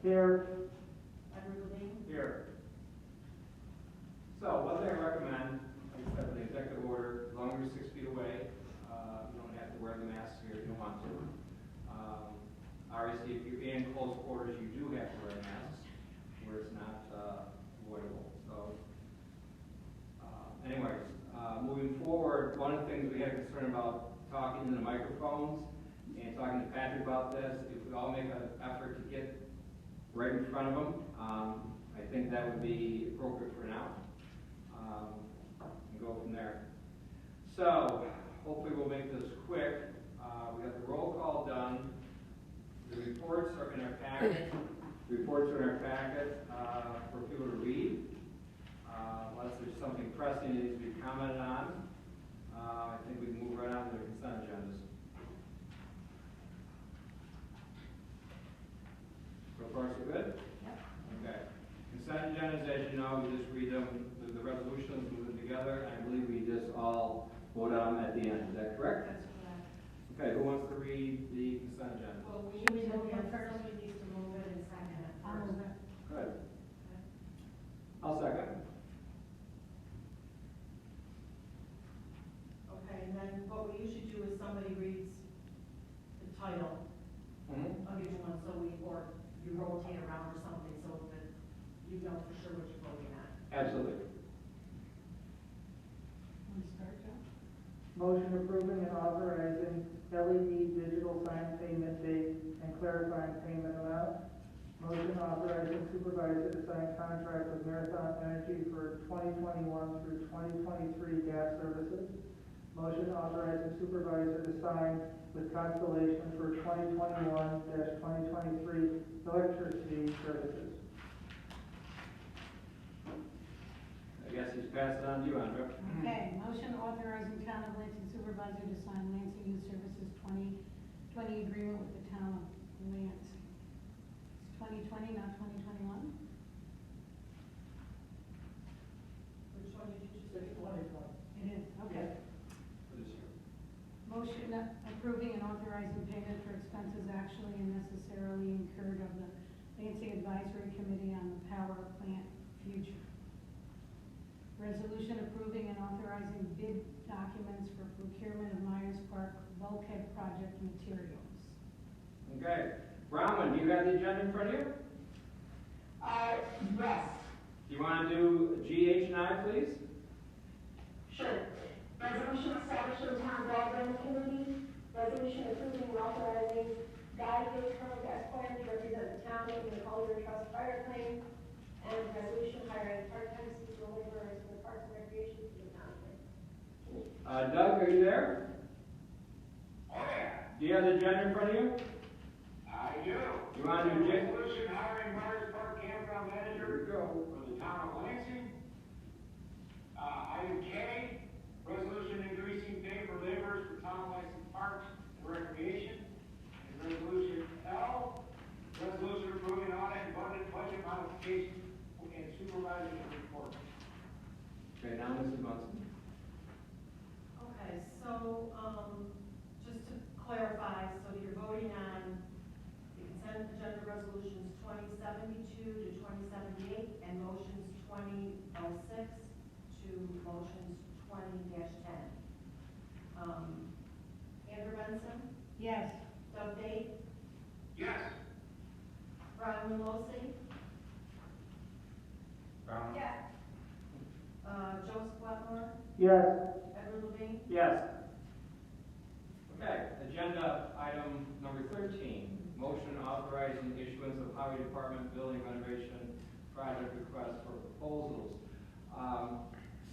Here. Here. So one thing I recommend, like I said, with the executive order, as long as you're 6 feet away, you don't have to wear the mask here if you don't want to. Obviously, if you're in close quarters, you do have to wear masks where it's not avoidable. So, anyways, moving forward, one of the things we had concern about talking in the microphones and talking to Patrick about this, if we all make an effort to get right in front of them, I think that would be appropriate for now. And go from there. So, hopefully we'll make this quick. We got the roll call done. The reports are in our packet. For people to read. Unless there's something pressing that needs to be commented on, I think we can move right on to the consent agendas. So far, so good? Yep. Okay. Consent agendas, as you know, we just read them, the resolutions, move them together, and I believe we just all vote on them at the end. Is that correct? That's correct. Okay, who wants to read the consent agenda? Well, we need to move it first. Somebody needs to move it and second it. I'll move it. Good. I'll second. Okay, and then what we usually do is somebody reads the title of each one, so or you rotate around or something so that you know for sure what you're voting on. Absolutely. Want to start, Joe? Motion approving and authorizing LED digital sign payment date and clarifying payment amount. Motion authorizing supervisor to sign contract with Marathon Energy for 2021 through 2023 gas services. Motion authorizing supervisor to sign with Constellation for 2021-2023 electricity services. I guess he's passing on to you, Andrea. Okay, motion authorizing town of Lansing supervisor to sign Lansing Youth Services 2020 agreement with the town of Lansing. It's 2020, not 2021? Which one did you say? 2020. It is, okay. For this year. Motion approving and authorizing payment for expenses actually and necessarily incurred of the Lansing Advisory Committee on the Power Plant Future. Resolution approving and authorizing bid documents for procurement of Myers Park bulkhead project materials. Okay. Bronwyn, do you have the agenda in front of you? Yes. Do you want to do G, H, and I, please? Sure. Resolution establishing town broadband committee. Resolution approving and authorizing Guy Gilchrist Esquire to represent the town in the Collier Trust fire claim. And resolution hiring part-time seasonal laborers for the Parks and Recreation for the town. Doug, are you there? Oh, yeah. Do you have the agenda in front of you? I do. You want to do J? Resolution hiring Myers Park campground manager for the town of Lansing. Item K, resolution increasing pay for laborers for town licensed parks and recreation. And resolution L, resolution approving audit and budget modifications and supervisor's report. Okay, now Mrs. Munson. Okay, so, just to clarify, so you're voting on the consent agenda resolutions 2072 to 2078 and motions 2006 to motions 20-10. Andrew Benson, Yes. Doug Date, Yes. Brian Losey, Brown. Yes. Joseph Wetmore, Yes. Edward Levine. Yes. Okay, agenda item number 13, motion authorizing issuance of Highway Department building renovation project request for proposals.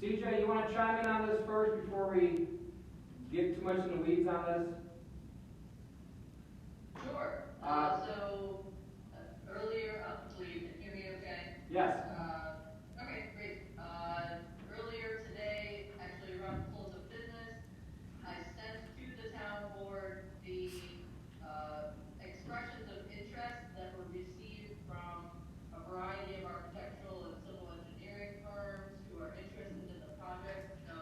CJ, you want to chime in on this first before we get too much in the weeds on this? Sure. Earlier, so you can hear me okay? Yes. Okay, great. Earlier today, actually around close of business, I sent to the town board the expressions of interest that were received from a variety of architectural and civil engineering firms who are interested in the project. So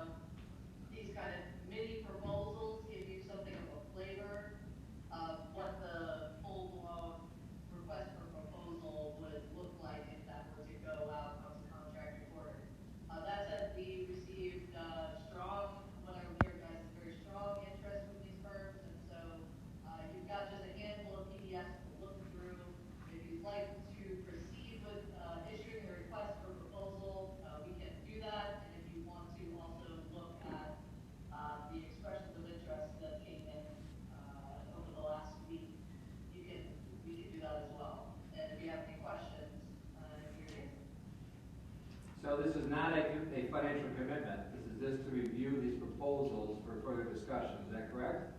these kind of mini proposals give you something of a flavor of what the full-blown request for proposal proposals for further discussion. Is that correct?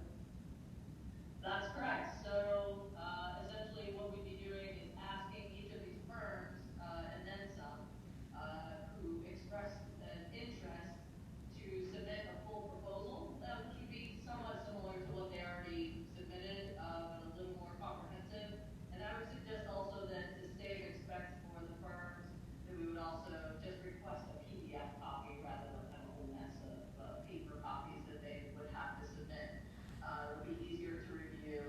That's correct. So, essentially what we'd be doing is asking each of these firms, and then some, who expressed an interest to submit a full proposal that would be somewhat similar to what they already submitted, but a little more comprehensive. And I would suggest also that to save expense for the firms, that we would also just request a PDF copy rather than have a whole mess of paper copies that they would have to submit. It would be easier to review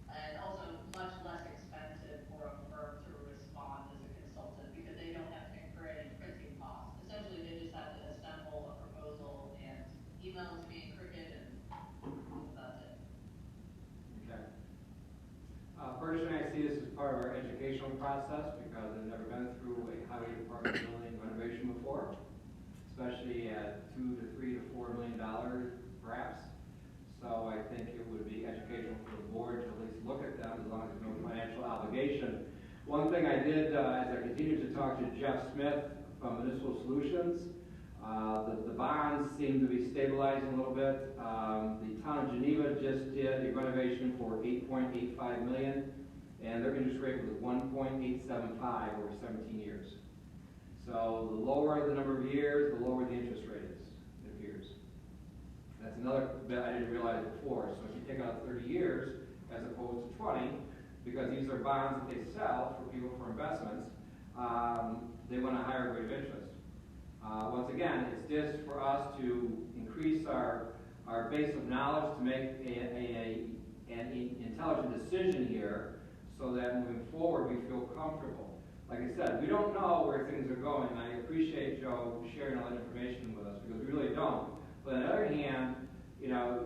and also much less expensive for a firm to respond as a consultant because they don't have to incur any printing costs. Essentially, they just have to assemble a proposal and email it to me in Cricut and that's it. Okay. Personally, I see this as part of our educational process because I've never been through a highway department building renovation before, especially at $2 to $3 to $4 million perhaps. So I think it would be educational for the board to at least look at them as long as there's no financial obligation. One thing I did as I continued to talk to Jeff Smith from Municipal Solutions, the bonds seem to be stabilizing a little bit. The town of Geneva just did a renovation for $8.85 million, and their interest rate was 1.875 over 17 years. So the lower the number of years, the lower the interest rate is, it appears. That's another bit I didn't realize before. So if you take out 30 years as opposed to 20, because these are bonds that they sell for people for investments, they want a higher rate of interest. Once again, it's just for us to increase our base of knowledge to make an intelligent decision here so that moving forward we feel comfortable. Like I said, we don't know where things are going, and I appreciate Joe sharing all that information with us because we really don't. But on the other hand, you know,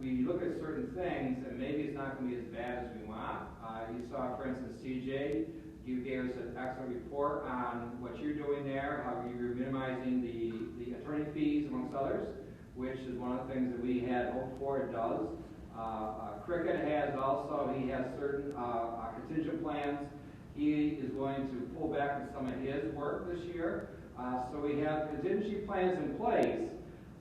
we look at certain things and maybe it's not going to be as bad as we want. You saw, for instance, CJ, you gave us an excellent report on what you're doing there, how you're minimizing the attorney fees, amongst others, which is one of the things that we had hoped for. It does. Cricket has also, he has certain contingent plans. He is going to pull back on some of his work this year. So we have contingency plans in place.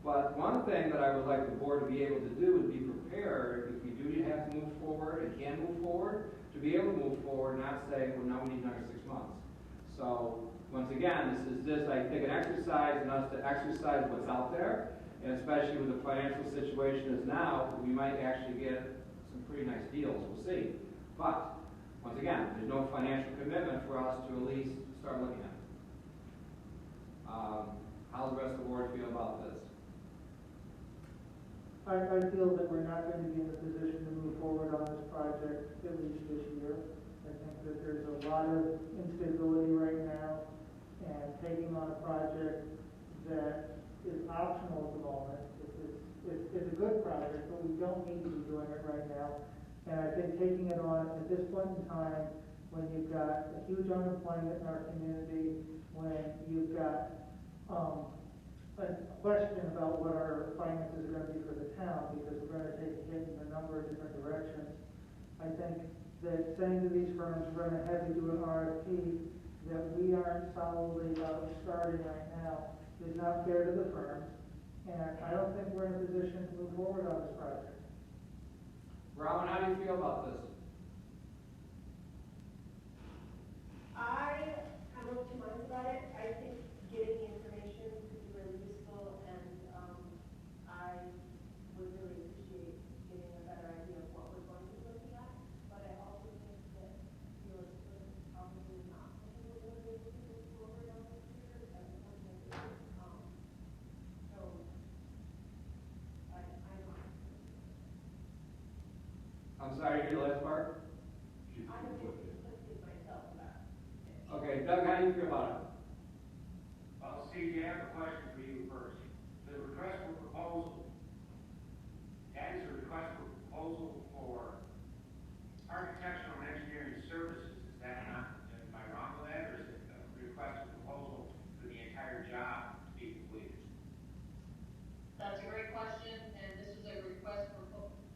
But one thing that I would like the board to be able to do is be prepared if we do have to move forward and can move forward, to be able to move forward, not say, well, now we need another 6 months. So once again, this is just, I think, an exercise in us to exercise what's out there, and especially with the financial situation is now, we might actually get some pretty nice deals. We'll see. But once again, there's no financial commitment for us to at least start looking at it. How does the rest of the board feel about this? I feel that we're not going to be in a position to move forward on this project at least this year. I think that there's a lot of instability right now, and taking on a project that is optional at the moment. It's a good project, but we don't need to be doing it right now. And I think taking it on at this point in time, when you've got a huge unemployment in our community, when you've got a question about what our finances are going to be for the town, because we're going to take a hit in a number of different directions. I think that saying to these firms, we're going to have you do an RFP that we aren't solidly starting right now is not fair to the firms, and I don't think we're in a position to move forward on this project. Robin, how do you feel about this? I have no two minds about it. I think getting the information could be really useful, and I would really appreciate getting a better idea of what we're going to be looking at. But I also think that realistically, probably not something we're going to be able to move forward on this year. So I'm sorry to hear the last part. I'm a bit conflicted myself about it. Okay, Doug, how do you feel about it? Well, CJ, I have a question for you first. The request for proposal, that is a request for proposal for architectural and engineering services. Is that not, am I wrong with that, or is it a request for proposal for the entire job to be completed? That's a great question, and this is a request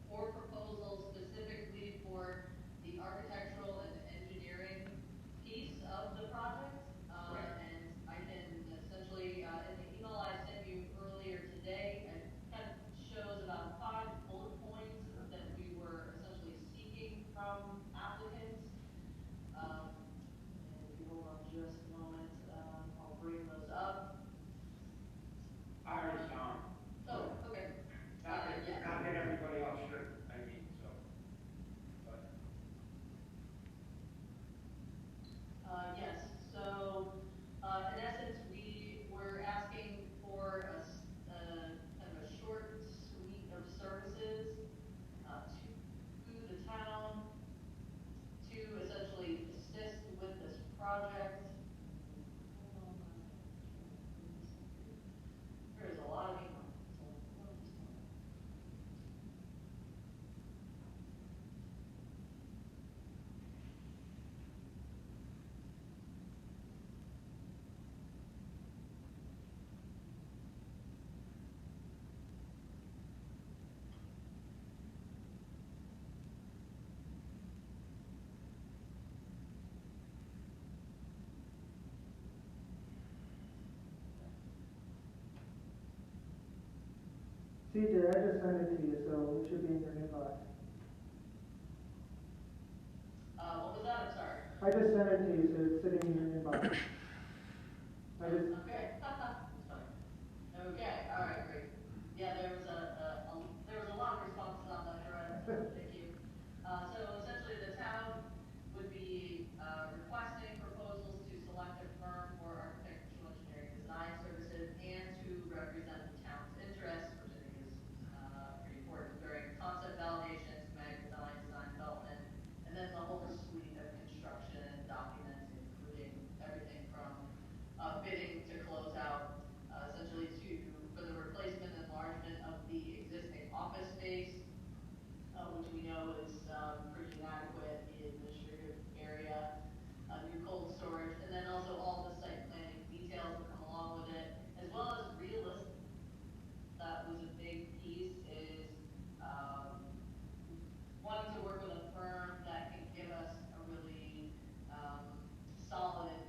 for proposal specifically for the architectural and engineering piece of the project. CJ, I just sent it to you, so it should be in your inbox. What was that? I'm sorry. I just sent it to you, so it's sitting in your inbox. I just, Okay. That's fine. Okay, all right, great. Yeah, there was there was a lot of responses on that thread, so thank you. So essentially, the town would be, requesting proposals to select a firm for architectural engineering design services and to represent the town's interests, which I think is, pretty important during concept validation, schematic design, design development, and then the whole suite of construction documents, including everything from bidding to close out, essentially for the replacement and enlargement of the existing office space, which we know is pretty inadequate in the administrative area, new cold storage, and then also all the site planning details that come along with it, as well as realistic. That was a big piece, is wanting to work with a firm that can give us a really solid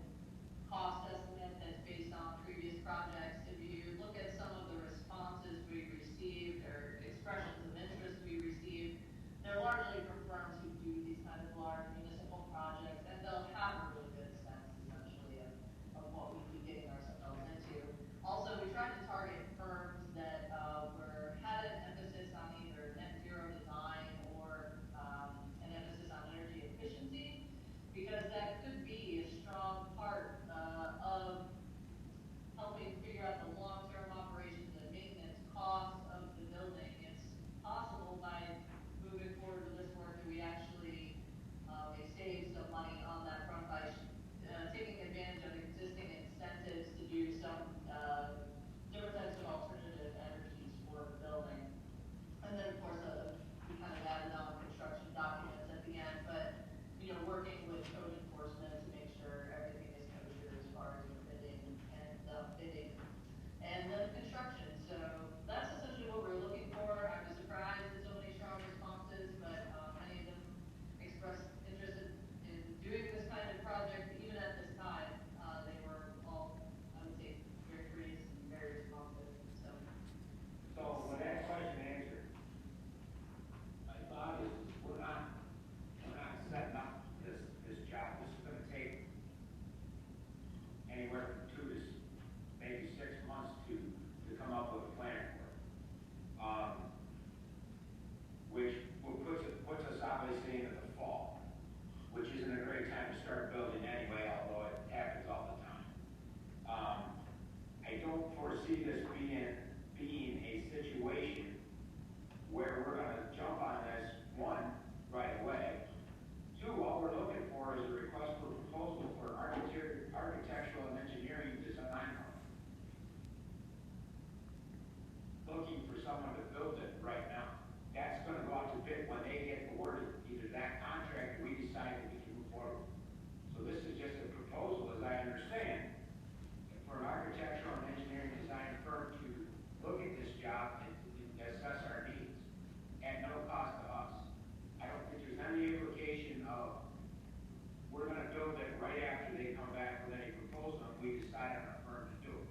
cost estimate that's based on previous projects. If you look at some of the responses we received or expressions of interest we received, they're largely from firms who do these kind of large municipal projects, and they'll have a really good sense, essentially, of what we'd be getting ourselves into. Also, we tried to target firms that had an emphasis on either net zero design or an emphasis on energy efficiency, because that could be a strong part of helping figure out the long-term operations and maintenance costs of the building. It's possible by moving forward with this work that we actually may save some money on that front by taking advantage of existing incentives to do some different types of alternative energies for the building. And then, of course, we kind of added on construction documents at the end, but, working with code enforcement to make sure everything is kosher as far as bidding and bidding and then construction. So that's essentially what we're looking for. I was surprised at so many strong responses, but many of them expressed interest in doing this kind of project, even at this time. They were all, I would say, very courteous and very responsive. So with that question answered, my thought is we're not setting up this job. This is gonna take anywhere from 2 to maybe 6 months to come up with a plan for it. Which puts us obviously into the fall, which isn't a great time to start building anyway, although it happens all the time. I don't foresee this being a situation where we're gonna jump on this, one, right away. Two, all we're looking for is a request for proposal for architectural and engineering design firm. Looking for someone to build it right now. That's gonna go out to bid when they get awarded either that contract or we decide that we can move forward. So this is just a proposal, as I understand, for an architectural and engineering design firm to look at this job and assess our needs at no cost to us. I don't think there's any implication of we're gonna build it right after they come back with any proposal and we decide on a firm to do it.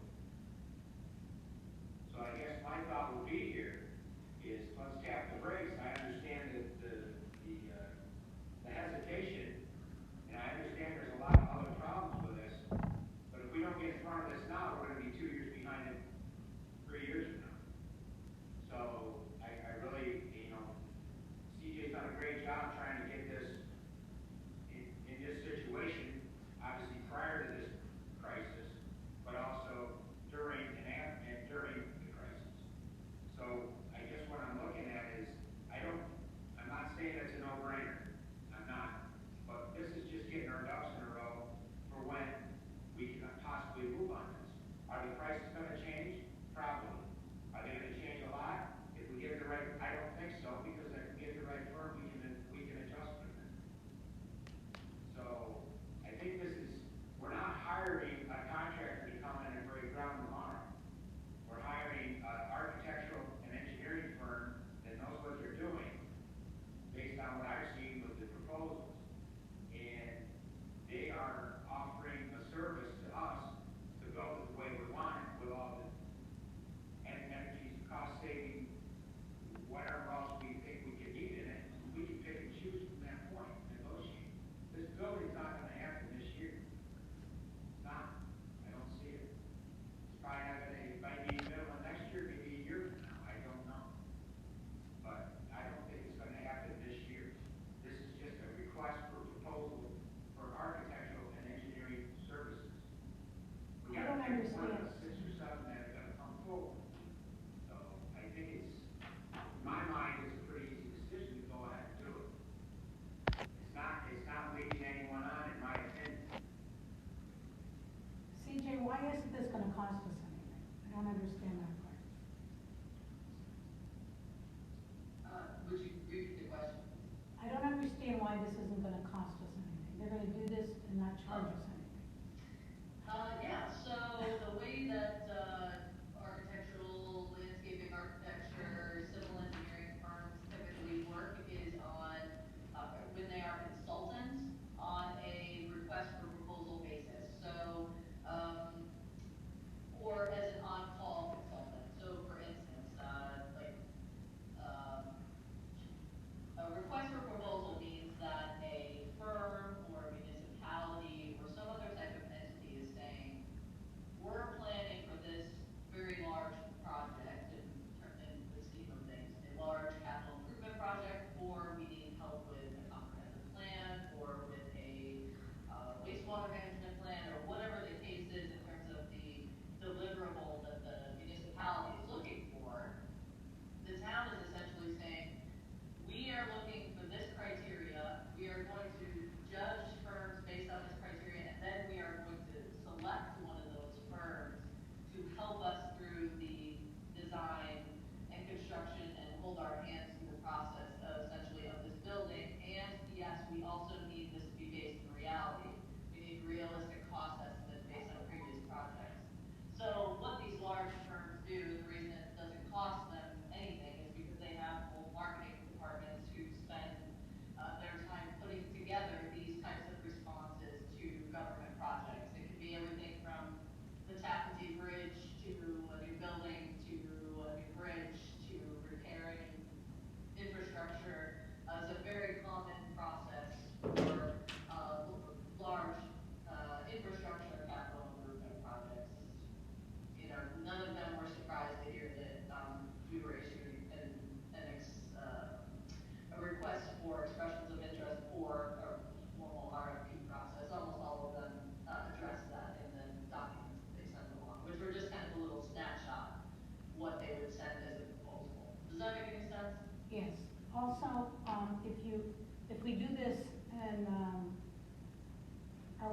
So I guess my thought would be here is let's tap the brakes. I understand that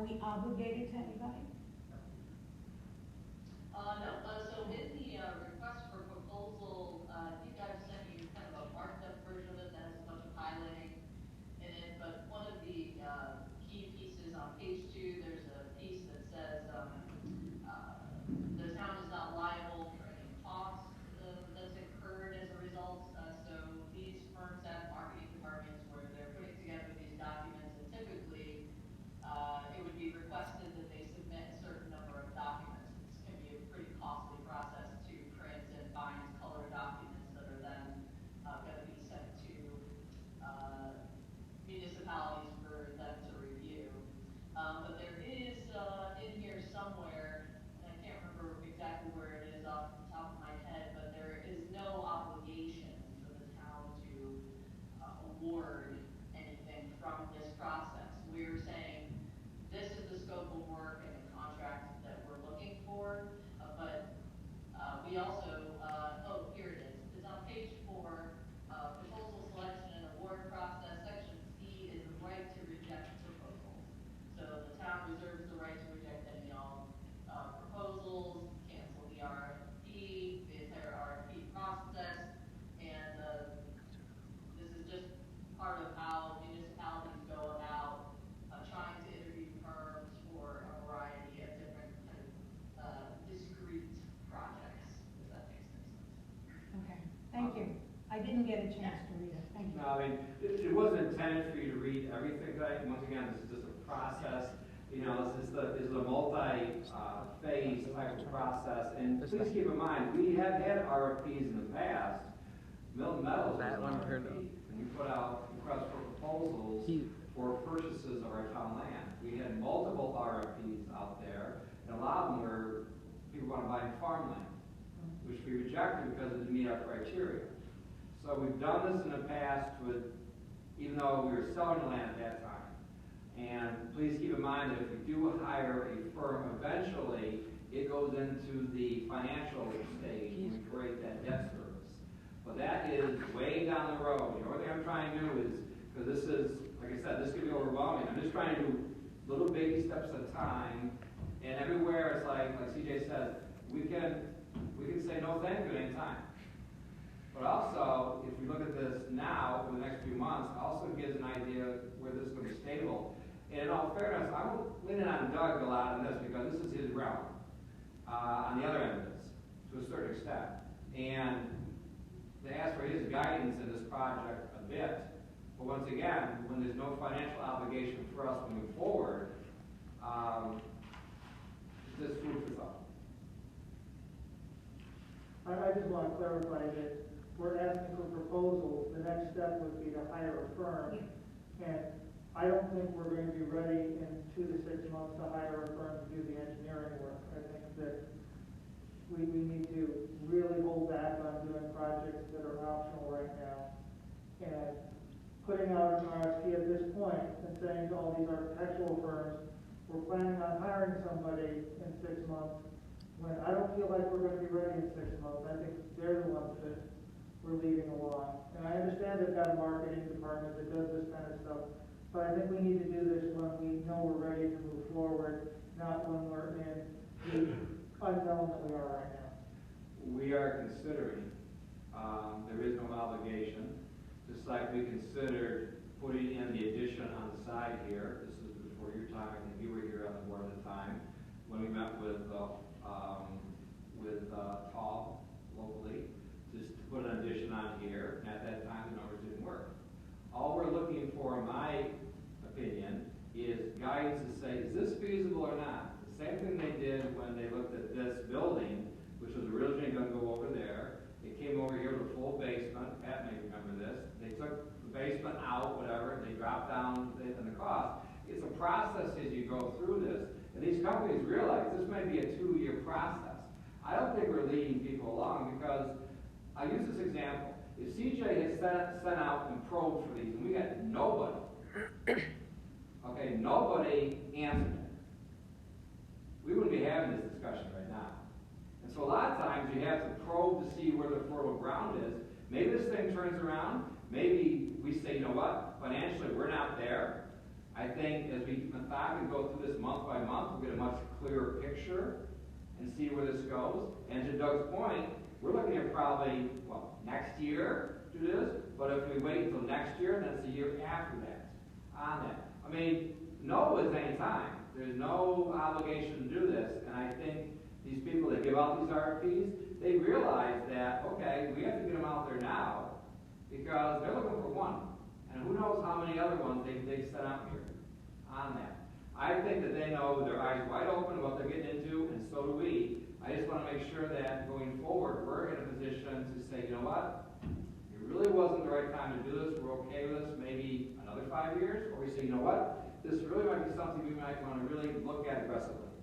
we obligated to anybody? No, so in the, request for proposal, I think I've sent you kind of a marked up version of it that has a bunch of highlighting in it, but one of the, key pieces on page 2, there's a piece that says, the town is not liable for any costs, that's incurred as a result, so these firms have marketing departments where they're putting together these documents, and typically, it would be requested that they submit a certain number of documents. This can be a pretty costly process to print and bind color documents that are then, gonna be sent to, municipalities for them to review. But there is, in here somewhere, and I can't remember exactly where it is off the top of my head, but there is no obligation for the town to, award anything from this process. We're saying, this is the scope of work and the contract that we're looking for, but, we also, oh, here it is. It's on page 4, proposal selection and award process. Section C is the right to reject proposals. So the town reserves the right to reject any and all, proposals, cancel the RFP, the entire RFP process, and, this is just part of how municipalities go about, trying to interview firms for a variety of different kind of, discrete projects, if that makes sense. Okay, thank you. I didn't get a chance to read it, thank you. No, I mean, it wasn't intended for you to read everything tonight. Once again, this is just a process. You know, this is a multi-phase type of process. And please keep in mind, we have had RFPs in the past. Milton Metals was an RFP. And we put out requests for proposals for purchases of our town land. We had multiple RFPs out there, and a lot of them were people want to buy farmland, which we rejected because it didn't meet our criteria. So we've done this in the past with, even though we were selling the land at that time. And please keep in mind that if we do hire a firm, eventually it goes into the financial stage and we create that debt service. But that is way down the road. The only thing I'm trying to do is, because this is, like I said, this could be overwhelming. I'm just trying to do little baby steps at a time. And everywhere it's like CJ says, we can say no thank you at any time. But also, if we look at this now for the next few months, also gives an idea where this is going to be stable. And in all fairness, I'm leaning on Doug a lot on this because this is his realm. On the other end of this, to a certain extent. And they ask for his guidance in this project a bit. But once again, when there's no financial obligation for us moving forward, this food for thought. I just want to clarify that we're asking for proposals. The next step would be to hire a firm. And I don't think we're going to be ready in 2 to 6 months to hire a firm to do the engineering work. I think that we need to really hold back on doing projects that are optional right now. And putting out an RFP at this point and saying to all these architectural firms, we're planning on hiring somebody in 6 months, when I don't feel like we're going to be ready in 6 months. I think they're the ones that we're leading along. And I understand they've got a marketing department that does this kind of stuff, but I think we need to do this when we know we're ready to move forward, not when we're in the unknown that we are right now. We are considering, there is no obligation, just like we considered putting in the addition on the side here. This is before your time, I think you were here on the board at the time, when we met with Tall locally, just to put an addition on here, and at that time the numbers didn't work. All we're looking for, in my opinion, is guidance to say, is this feasible or not? The same thing they did when they looked at this building, which was originally going to go over there. It came over here with a full basement. Pat may remember this. They took the basement out, whatever. They dropped down in the cost. It's a process as you go through this. And these companies realize this may be a 2-year process. I don't think we're leading people along because I use this example. If CJ had sent out and probed for these and we got nobody, okay, nobody answered it, we wouldn't be having this discussion right now. And so a lot of times you have to probe to see where the fertile ground is. Maybe this thing turns around. Maybe we say, you know what, financially we're not there. I think as we methodically go through this month by month, we'll get a much clearer picture and see where this goes. And to Doug's point, we're looking at probably, well, next year to do this, but if we wait until next year, then it's the year after that, on that. I mean, no is any time. There's no obligation to do this, and I think these people that give out these RFPs, they realize that, okay, we have to get them out there now, because they're looking for one. And who knows how many other ones they've set out here on that. I think that they know their eyes wide open what they're getting into, and so do we. I just want to make sure that going forward, we're in a position to say, you know what? It really wasn't the right time to do this. We're okay with this. Maybe another 5 years. Or we say, you know what? This really might be something we might want to really look at aggressively.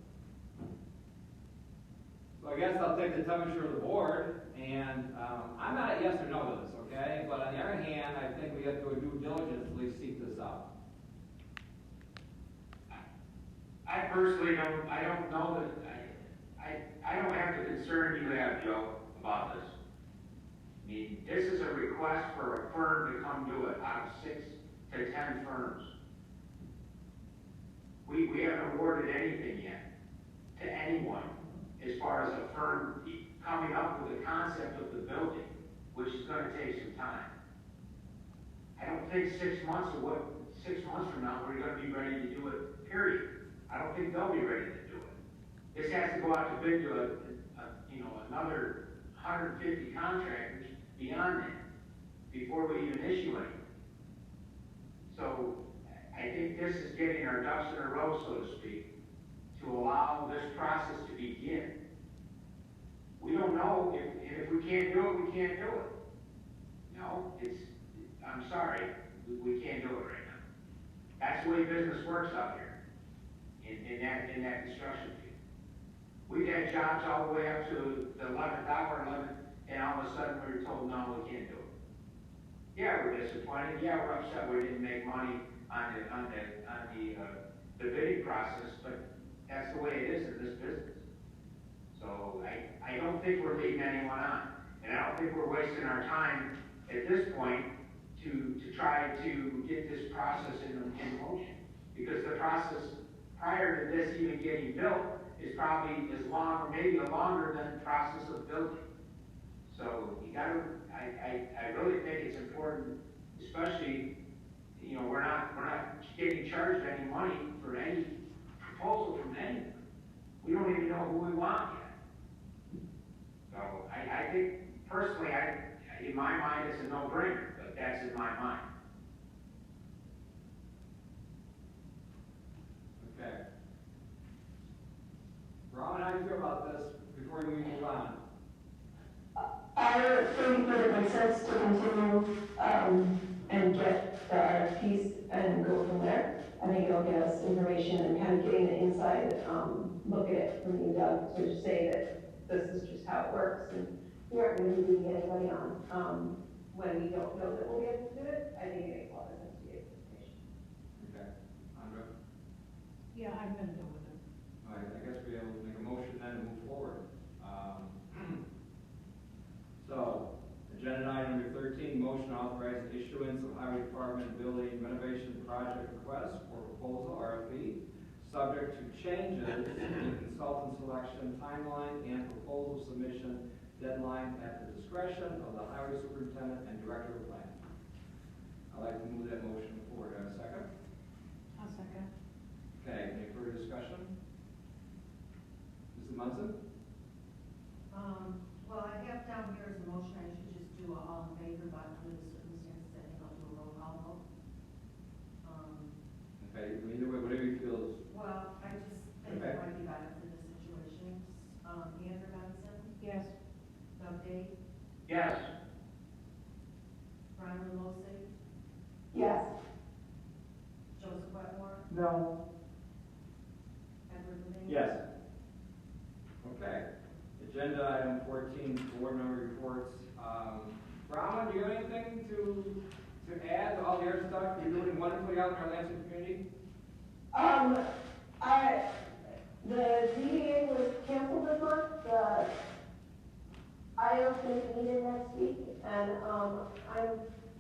So I guess I'll take the temperature of the board, and I'm not a yes or no to this, okay? But on the other hand, I think we have to do due diligence to at least seek this out. I personally don't know that, I don't have the concern you have, Joe, about this. I mean, this is a request for a firm to come do it out of 6 to 10 firms. We haven't awarded anything yet to anyone as far as a firm coming up with the concept of the building, which is gonna take some time. I don't think 6 months from now, we're gonna be ready to do it, period. I don't think they'll be ready to do it. This has to go out to bid to another 150 contractors beyond that before we even issue anything. So I think this is getting our ducks in a row, so to speak, to allow this process to begin. We don't know if we can't do it, we can't do it. No, I'm sorry, we can't do it right now. That's the way business works out here in that construction field. We've had jobs all the way up to the 11th hour, and all of a sudden we were told, no, we can't do it. Yeah, we're disappointed. Yeah, we're upset we didn't make money on the bidding process, but that's the way it is in this business. So I don't think we're leading anyone on, and I don't think we're wasting our time at this point to try to get this process in motion, because the process prior to this even getting built is probably as long or maybe longer than the process of building. So you gotta, I really think it's important, especially, we're not getting charged any money for any proposal from anyone. We don't even know who we want yet. So I think, personally, in my mind, it's a no-brainer, but that's in my mind. Okay. Ron, how do you feel about this before we move on? I think that it makes sense to continue, and get the RFPs and go from there. I think it'll get us information and kind of getting the inside, look at it from you, Doug, to say that this is just how it works, and we aren't going to be leading anybody on, when we don't know that we'll be able to do it. I think it makes a lot of sense to get information. Okay. Andra? Yeah, I'm gonna go with it. All right, I guess we'll make a motion then to move forward. So, agenda item number 13, motion authorizing issuance of Highway Department building renovation project request or proposal, RFP, subject to changes in consultant selection timeline and proposal submission deadline at the discretion of the highway superintendent and director of planning. I'd like to move that motion forward. Have a second? I'll second. Okay, any further discussion? Mrs. Munson? Well, I have down here as a motion, I should just do a all in favor, but under the circumstances, I think I'll do a roll call vote. Okay, either way, whatever you feel is. Well, I just think Okay. it might be better for this situation. Andrew Benson, Yes. Doug Day, Yes. Brian Lumosy, Yes. Joseph Wetmore, No. Edward Levine. Yes. Okay. Agenda item 14, board member reports. Brahma, do you have anything to add to all the other stuff you're doing wonderfully out in our Lansing community? The ZBA was canceled this month, the IO's going to meet in next week, and, I'm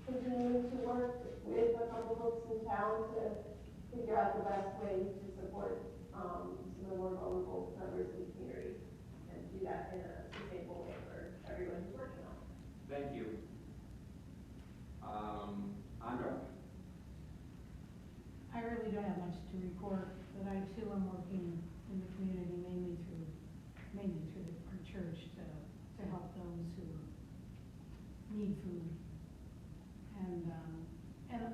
continuing to work with a couple folks in town to figure out the best way to support, some of the more vulnerable members of the community and do that in a sustainable way for everyone who's working on it. Thank you. Andra? I really don't have much to report, but I too am working in the community mainly through our church to help those who need food and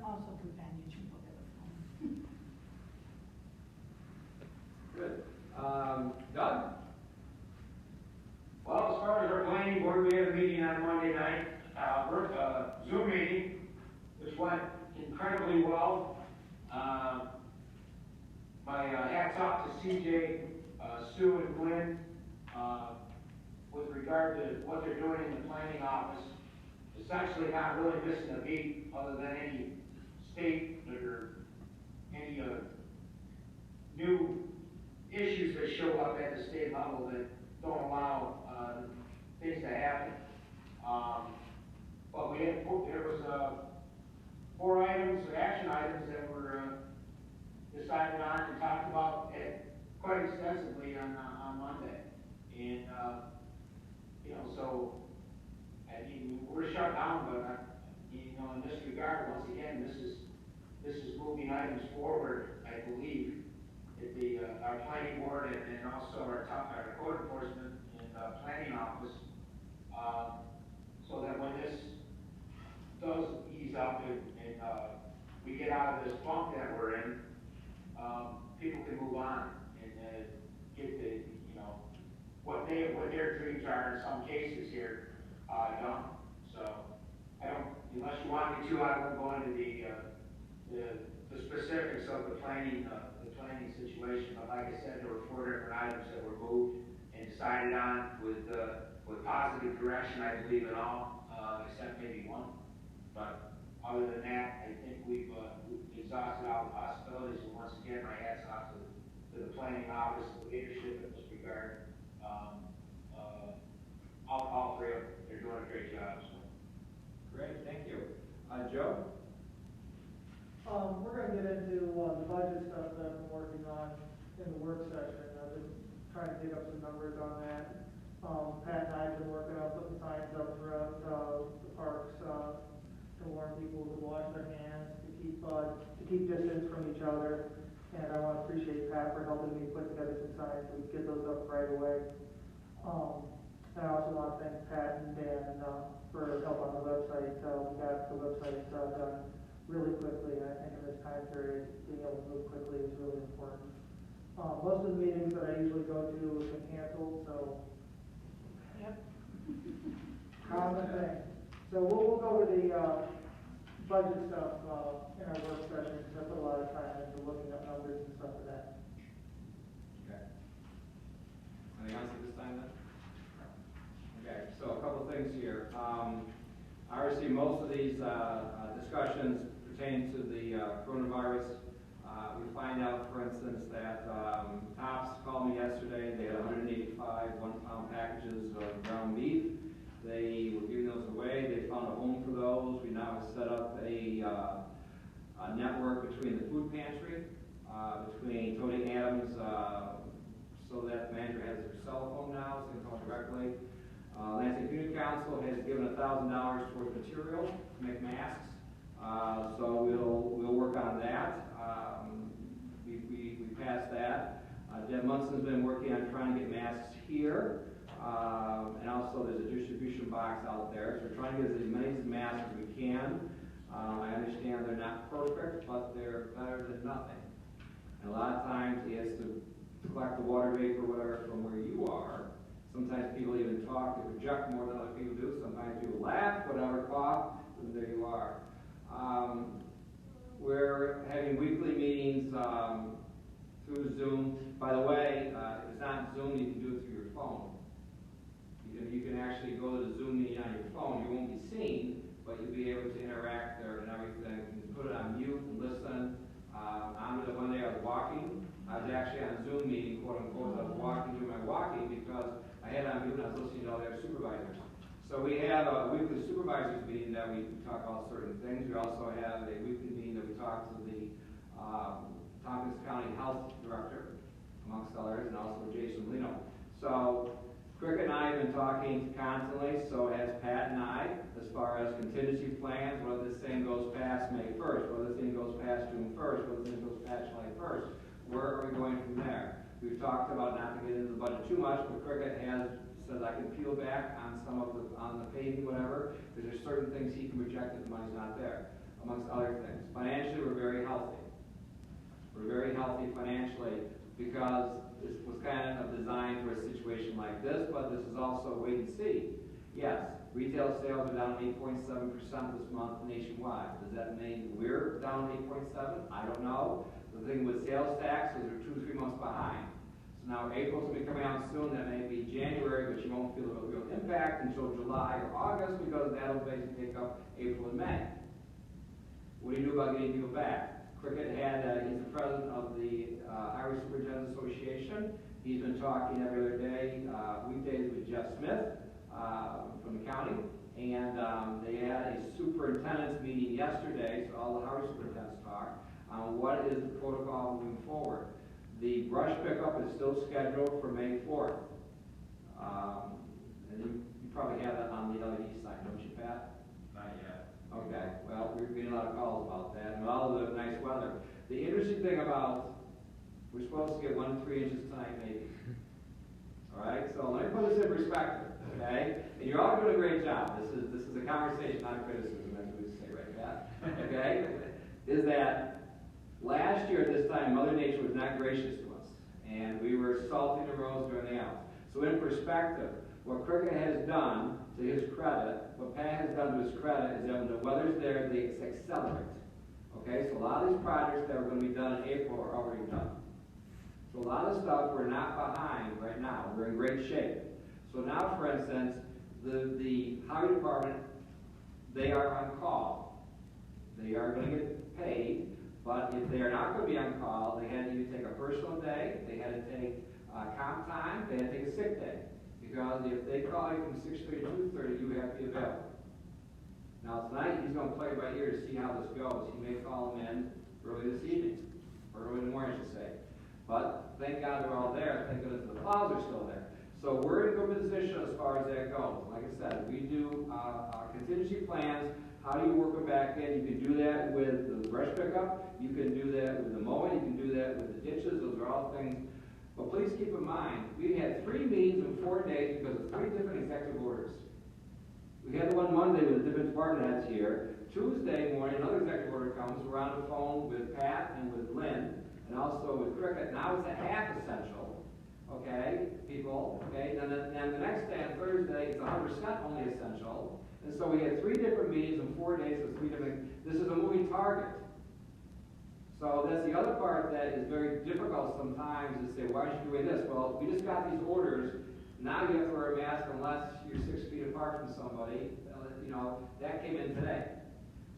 also companionship over the phone. Good. Doug? Well, as far as our planning board, we had a meeting on Monday night, Zoom meeting, which went incredibly well. My hats off to CJ, Sue, and Glenn with regard to what they're doing in the planning office. Essentially not really missing a beat other than any state or any new issues that show up at the state level that don't allow things to happen. But there was 4 items, action items that were decided on and talked about quite extensively on Monday. And, so, I mean, we're shut down, but, in this regard, once again, this is moving items forward, I believe, at our planning board and also our code enforcement and planning office, so that when this does ease up and we get out of this funk that we're in, people can move on and get the, what their dreams are in some cases here done. So I don't, unless you want me to, I won't go into the specifics of the planning situation. But like I said, there were 4 different items that were moved and decided on with positive direction, I believe, in all, except maybe 1. But other than that, I think we've exhausted all the possibilities. And once again, my hats off to the planning office, the leadership in this regard. All 3 of them, they're doing a great job. So. Great, thank you. Joe? We're gonna get into the budget stuff that I've been working on in the work session. I've been trying to dig up some numbers on that. Pat and I have been working on putting signs up throughout the parks to warn people to wash their hands, to keep distance from each other. And I want to appreciate Pat for helping me put together some signs so we can get those up right away. I also want to thank Pat and Dan for help on the website. We got the website done really quickly. I think in this time period, being able to move quickly is really important. Most of the meetings that I usually go to have been canceled, so. Yep. Common thing. So we'll go over the budget stuff in our work session, because I put a lot of time into looking at numbers and stuff for that. Okay. Anything else at this time then? Okay, so a couple of things here. Obviously, most of these discussions pertain to the coronavirus. We find out, for instance, that Tops called me yesterday. They had 185 one-pound packages of ground beef. They were giving those away. They found a home for those. We now have set up a network between the food pantry, between Tony Adams, so that the manager has her cell phone now, so they can call directly. Lansing Community Council has given $1,000 towards material to make masks, so we'll work on that. We passed that. Deb Munson's been working on trying to get masks here, and also there's a distribution box out there. So we're trying to get as many masks as we can. I understand they're not perfect, but they're better than nothing. And a lot of times he has to collect the water vapor, whatever, from where you are. Sometimes people even talk, they project more than other people do. Sometimes people laugh, whatever, cough, and there you are. We're having weekly meetings through Zoom. By the way, if it's not Zoom, you can do it through your phone. You can actually go to the Zoom meeting on your phone. You won't be seen, but you'll be able to interact there and everything. You can put it on mute and listen. One day I was walking. I was actually on a Zoom meeting, quote unquote. I was walking, doing my walking because I had on mute and I was listening to all their supervisors. So we have a weekly supervisors meeting that we talk about certain things. We also have a weekly meeting that we talk to the Tompkins County Health Director, amongst others, and also Jason Lino. So Cricket and I have been talking constantly, so has Pat and I, as far as contingency plans, whether this thing goes past May 1st, whether this thing goes past June 1st, whether this thing goes past July 1st. Where are we going from there? We've talked about not to get into the budget too much, but Cricket has said I can peel back on some of on the paving, whatever, because there's certain things he can project that the money's not there, amongst other things. Financially, we're very healthy. We're very healthy financially because this was kind of designed for a situation like this, but this is also wait and see. Yes, retail sales are down 8.7% this month nationwide. Does that mean we're down 8.7? I don't know. The thing with sales tax is we're 2 or 3 months behind. So now April's going to be coming out soon. That may be January, but you won't feel a real impact until July or August because that'll basically take up April and May. What do you do about getting people back? Cricket he's the president of the Highway Superintendent Association. He's been talking every other day, weekdays with Jeff Smith from the county. And they had a superintendent's meeting yesterday, so all the highway superintendents talked on what is the protocol moving forward. The brush pickup is still scheduled for May 4th. And you probably have that on the LED sign, don't you, Pat? Not yet. Okay, well, we're getting a lot of calls about that, and all of the nice weather. The interesting thing about, we're supposed to get 1 to 3 inches tonight, maybe. All right, so let me put this in perspective, okay? And you're all doing a great job. This is a conversation, not a criticism, that's what we say, right, Pat? Okay? Is that last year at this time, Mother Nature was not gracious to us, and we were salting the roads during the Alps. So in perspective, what Cricket has done, to his credit, what Pat has done to his credit, is that when the weather's there, they accelerate. Okay, so a lot of these projects that are going to be done in April are already done. So a lot of stuff we're not behind right now. We're in great shape. So now, for instance, the highway department, they are on call. They are going to get paid, but if they are not going to be on call, they had to either take a personal day, they had to take comp time, they had to take a sick day. Because if they call you from 6:30 to 2:30, you have to be available. Now tonight, he's going to play it by ear to see how this goes. He may call them in early this evening, or early in the morning, I should say. But thank God they're all there. Thank goodness the plows are still there. So we're in a good position as far as that goes. Like I said, we do contingency plans. How do you work it back in? You can do that with the brush pickup. You can do that with the mowing. You can do that with the ditches. Those are all things. But please keep in mind, we had 3 meetings in 4 days because of 3 different executive orders. We had the one Monday with the different department heads here. Tuesday morning, another executive order comes. We're on the phone with Pat and with Lynn, and also with Cricket. Now it's a half essential, okay, people, okay? And then the next day, on Thursday, it's 100% only essential. And so we had 3 different meetings in 4 days with 3 different, this is a moving target. So that's the other part that is very difficult sometimes is say, why aren't you doing this? Well, we just got these orders. Now you have to wear a mask unless you're 6 feet apart from somebody. You know, that came in today.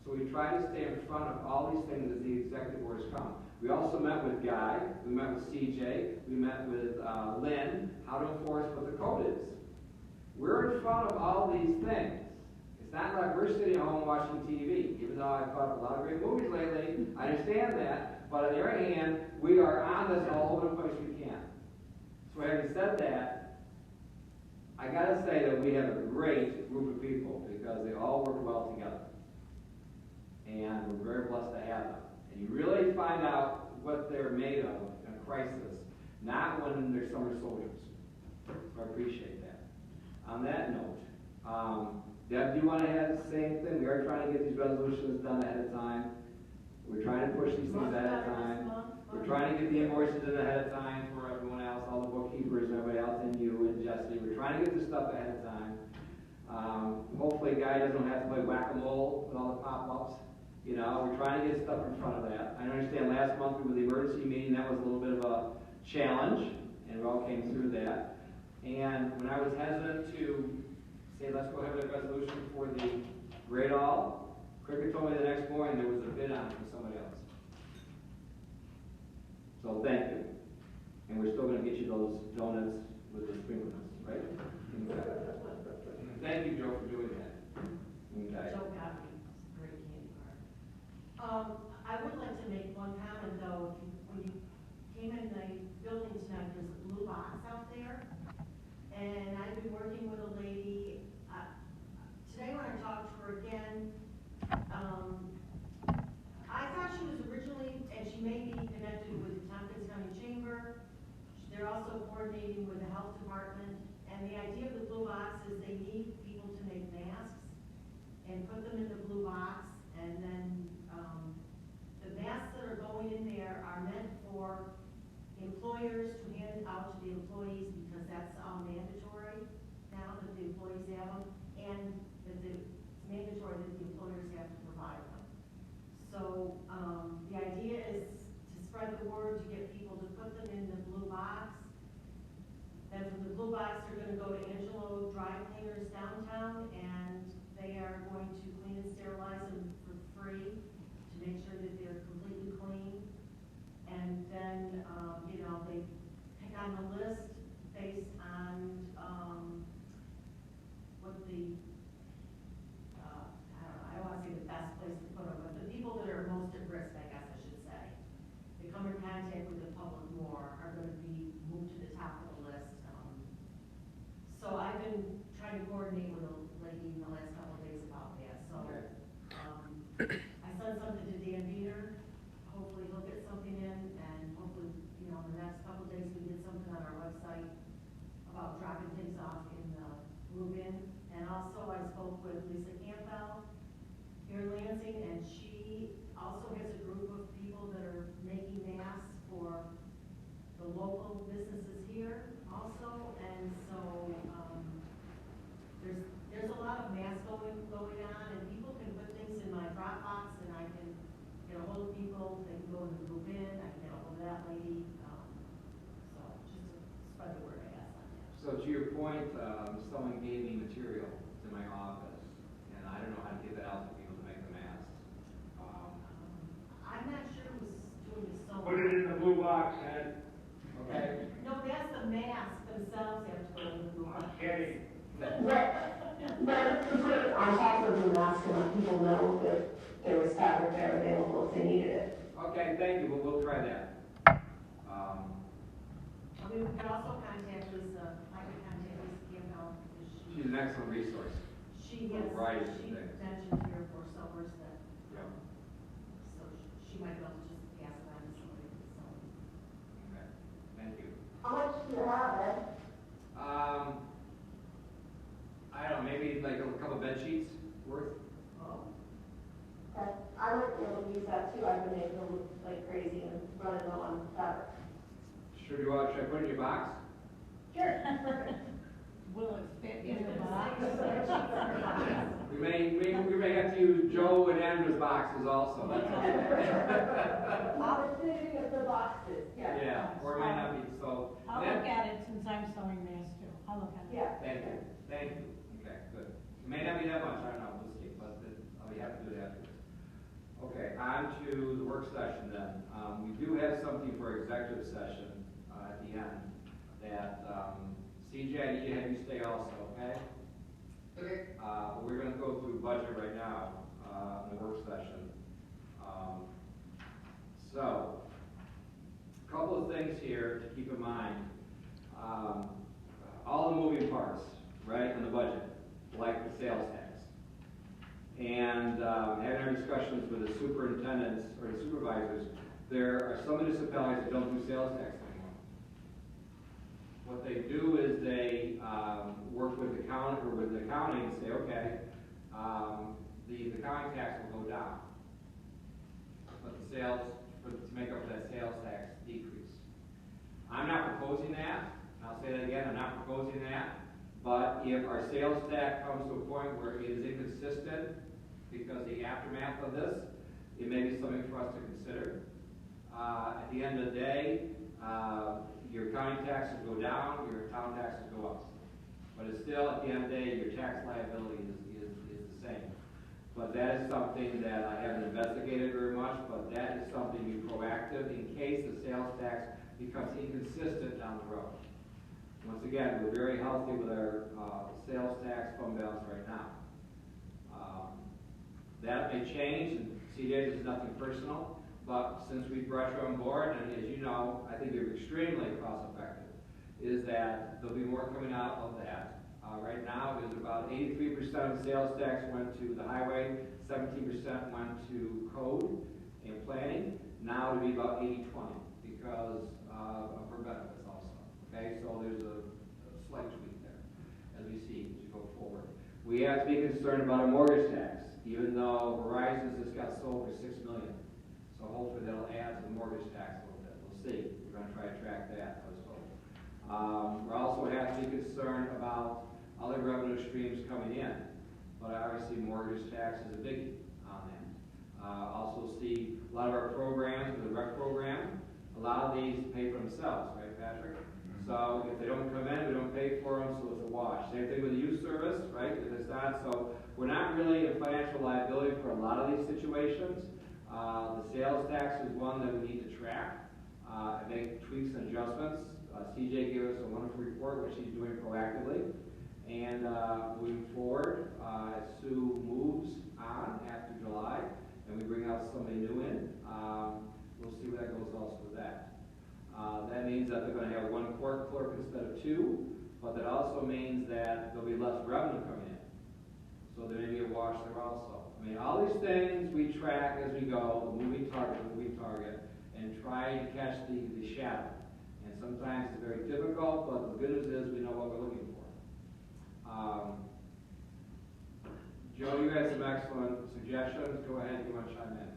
So we try to stay in front of all these things as the executive orders come. We also met with Guy. We met with CJ. We met with Lynn, how to enforce what the code is. We're in front of all these things. It's not like we're sitting at home watching TV, even though I've caught a lot of great movies lately. I understand that. But on the other hand, we are on this all over the place we can. So having said that, I got to say that we have a great group of people because they all work well together. And we're very blessed to have them. And you really find out what they're made of in a crisis, not when they're summer soldiers. So I appreciate that. On that note, Deb, do you want to say anything? We are trying to get these resolutions done ahead of time. We're trying to push these things ahead of time. We're trying to get the invoices in ahead of time for everyone else, all the bookkeepers and everybody else, and you and Jesse. We're trying to get this stuff ahead of time. Hopefully, Guy doesn't have to play whack-a-mole with all the pop-ups. You know, we're trying to get stuff in front of that. I understand last month with the emergency meeting, that was a little bit of a challenge, and we all came through that. And when I was hesitant to say, let's go have a resolution for the Great All, Cricket told me the next morning there was a bid on it from somebody else. So thank you. And we're still going to get you those donuts with the sprinklers, right? Okay. Thank you, Joe, for doing that. Okay. Joe got me, great candy bar. I would like to make one comment though, if we my building tonight, there's a blue box out there. And I've been working with a lady, today when I talked to her again, I thought she was originally, and she may be connected with the Tompkins County Chamber. They're also coordinating with the health department. And the idea of the blue box is they need people to make masks and put them in the blue box. And then the masks that are going in there are meant for employers to hand out to the employees, because that's mandatory now that the employees have them, and that it's mandatory that the employers have to provide them. So the idea is to spread the word, to get people to put them in the blue box. Then from the blue box, they're going to go to Angelo Dry Cleaners downtown, and they are going to clean and sterilize them for free to make sure that they're completely clean. And then, you know, they pick on the list based on what the, I don't want to say the best place to put them, but the people that are most at risk, I guess I should say, they come in contact with the public more, are going to be moved to the top of the list. So I've been trying to coordinate with a lady in the last couple of days about that. So I sent something to Dan Beater. Hopefully he'll get something in, and hopefully, you know, in the next couple of days we get something on our website about dropping things off in the blue bin. And also I spoke with Lisa Campbell here in Lansing, and she also has a group of people that are making masks for the local businesses here also. And so there's a lot of masks going on, and people can put things in my Dropbox, and I can get a hold of people. They can go in the blue bin. I can get a hold of that lady. So just to spread the word, I guess, on that. So to your point, someone gave me material to my office, and I don't know how to get that out to people to make the masks. I'm not sure who's doing the sewing. Put it in the blue box, Ed. Okay? No, that's the masks themselves have to go in the blue box. I'm kidding. But to put it on top of the mask and let people know that there was fabric there available if they needed it. Okay, thank you, but we'll try that. I mean, we can also contact Lisa, I can contact Lisa Campbell, because She's an excellent resource. she has, Right, she thanks. mentioned here for summers that, Yep. so she might be able to just pass it on to somebody that's sewing. Okay, thank you. How much do you have, Ed? I don't know, maybe like a couple bed sheets worth? Oh. Okay. I might be able to use that too. I've been making them look like crazy and running low on fabric. Should I put it in your box? Sure, perfect. Will it fit in Is the it box? We may have to use Joe and Andrew's boxes also. That's okay. Opportunity of the boxes, yes. Yeah, or it might not be, so. I'll then- look at it since I'm sewing masks too. I'll look at it. Yeah. Thank you, thank you. Okay, good. It may not be that much, I don't know, we'll see, but I'll be happy to do that. Okay, on to the work session then. We do have something for executive session at the end that, CJ, I need to have you stay also, okay? Okay. We're gonna go through budget right now, in the work session. So, a couple of things here to keep in mind. All the moving parts, right, in the budget, like the sales tax. And having our discussions with the superintendents or the supervisors, there are some municipalities that don't do sales tax anymore. What they do is they work with the county or with the county and say, okay, the county tax will go down, but the sales to make up for that sales tax decrease. I'm not proposing that. I'll say that again. I'm not proposing that. But if our sales tax comes to a point where it is inconsistent because the aftermath of this, it may be something for us to consider. At the end of the day, your county taxes go down, your town taxes go up. But it's still, at the end of the day, your tax liability is the same. But that is something that I haven't investigated very much, but that is something to be proactive in case the sales tax becomes inconsistent down the road. Once again, we're very healthy with our sales tax fund balance right now. That may change, and CJ, this is nothing personal, But since we brought you on board, and as you know, I think you're extremely cost effective, is that there'll be more coming out of that. Right now, it was about 83% of sales tax went to the highway, 17% went to code and planning. Now it'll be about 80-20 because of her benefits also. Okay, so there's a slight tweak there as we see as you go forward. We have to be concerned about a mortgage tax, even though Verizon's just got sold for $6 million. So hopefully that'll add to the mortgage tax a little bit. We'll see. We're going to try to track that, I was told. We also have to be concerned about other revenue streams coming in, but obviously mortgage tax is a biggie on that. Also see a lot of our programs, the rec program, a lot of these pay for themselves, right, Patrick? So if they don't come in, we don't pay for them, so it's a wash. Same thing with the youth service, right? If it's not, so we're not really in financial liability for a lot of these situations. The sales tax is one that we need to track and make tweaks and adjustments. CJ gave us a wonderful report, which he's doing proactively. And moving forward, as Sue moves on after July, and we bring out somebody new in, we'll see where that goes also with that. That means that they're going to have one court clerk instead of two, but that also means that there'll be less revenue coming in. So there may be a wash there also. I mean, all these things we track as we go, the moving target, and try to catch the shadow. And sometimes it's very difficult, but the good news is we know what we're looking for. Joe, you had some excellent suggestions. Go ahead, you want to chime in?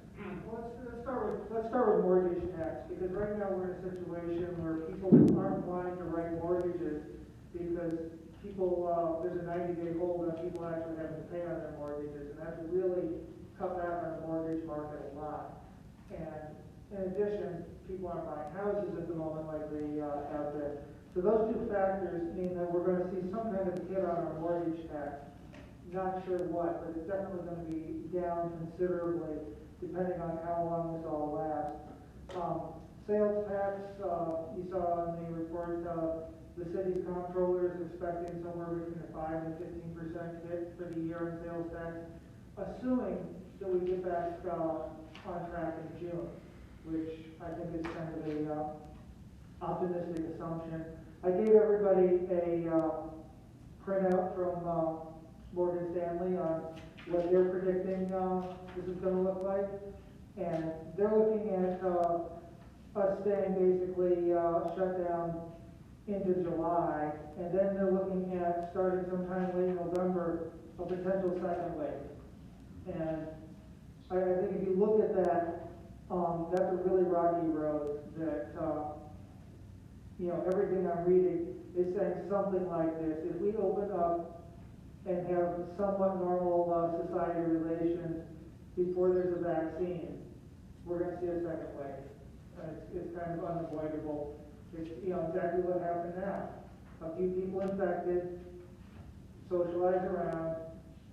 Well, let's start with mortgage tax, because right now we're in a situation where people aren't wanting to write mortgages because people, there's a 90-day hold on people actually having to pay on their mortgages, and that's really cut back on the mortgage market a lot. And in addition, people aren't buying houses at the moment like they have been. So those two factors mean that we're going to see some kind of hit on our mortgage tax. Not sure what, but it's definitely going to be down considerably depending on how long this all lasts. Sales tax, you saw in the report, the city's comptroller is expecting somewhere between a 5 and 15% hit for the year in sales tax, assuming that we get back on track in June, which I think is kind of a optimistic assumption. I gave everybody a printout from Morgan Stanley on what they're predicting this is going to look like, and they're looking at us staying basically shut down into July, and then they're looking at starting sometime late November a potential second wave. And I think if you look at that, that's a really rocky road that everything I'm reading is saying something like this. If we open up and have somewhat normal society relations before there's a vaccine, we're going to see a second wave. It's kind of unavoidable. It's exactly what happened now. A few people infected, socialize around,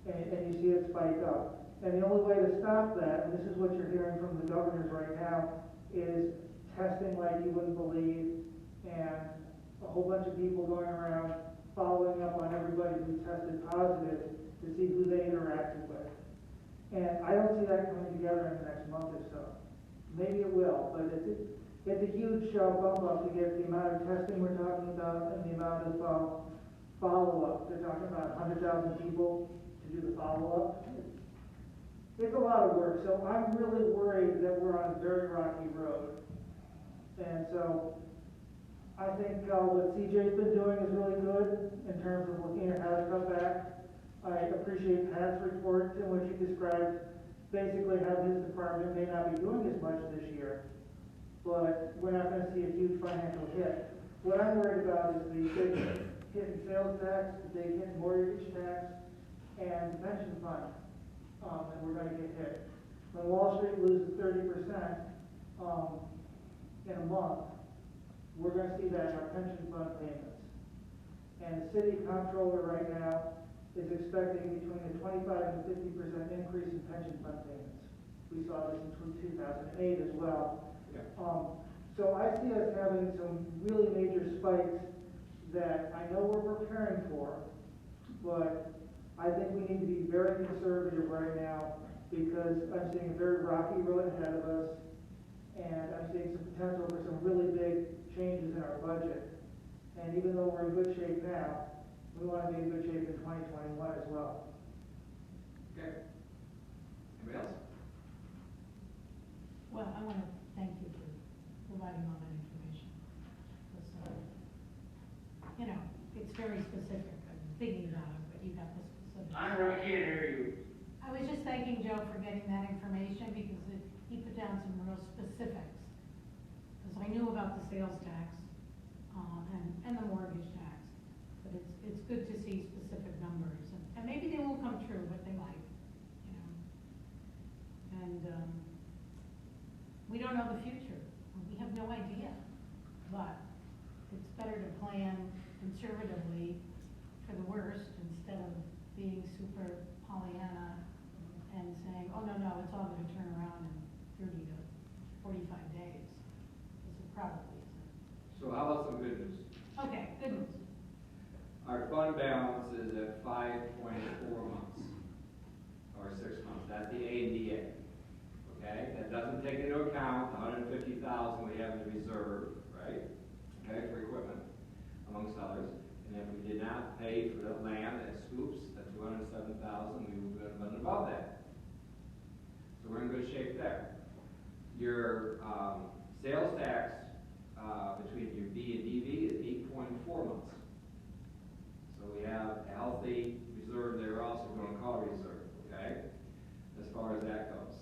and you see it spike up. And the only way to stop that, and this is what you're hearing from the governors right now, is testing like you wouldn't believe, and a whole bunch of people going around following up on everybody who tested positive to see who they interacted with. And I don't see that coming together in the next month or so. Maybe it will, but it's a huge bump up to get the amount of testing we're talking about and the amount of follow-up. They're talking about 100,000 people to do the follow-up. It's a lot of work, so I'm really worried that we're on a very rocky road. And so I think what CJ's been doing is really good in terms of looking at how to cut back. I appreciate Pat's report in which he described basically how his department may not be doing as much this year, but we're not going to see a huge financial hit. What I'm worried about is the big hit in sales tax, the big hit in mortgage tax, and the pension fund, and we're going to get hit. When Wall Street loses 30% in a month, we're going to see that in our pension fund payments. And the city comptroller right now is expecting between a 25 and 50% increase in pension fund payments. We saw this in 2008 as well. Yeah. So I see us having some really major spikes that I know we're preparing for, but I think we need to be very conservative right now because I'm seeing a very rocky road ahead of us, And I'm seeing some potential for some really big changes in our budget. And even though we're in good shape now, we want to be in good shape in 2021 as well. Okay. Anybody else? Well, I want to thank you for providing all that information. Because, you know, it's very specific. I'm thinking about it, but you got the specifics. I can't hear you. I was just thanking Joe for getting that information because he put down some real specifics. Because I knew about the sales tax, and the mortgage tax, but it's good to see specific numbers. And maybe they won't come true, but they might, you know. And, we don't know the future. We have no idea. But it's better to plan conservatively for the worst instead of being super Pollyanna and saying, oh, no, it's all going to turn around in 30 to 45 days. Because it probably isn't. So how about some good news? Okay, good news. Our fund balance is at 5.4 months, or 6 months. That's the ADA. Okay, that doesn't take into account the $150,000 we have in the reserve, right? Okay, for equipment, amongst others. And if we did not pay for the land at Scoops, that $207,000, we would have been above that. So we're in good shape there. Your sales tax between your B and DV is 8.4 months. So we have a healthy reserve there also, we don't call reserve, okay? As far as that goes.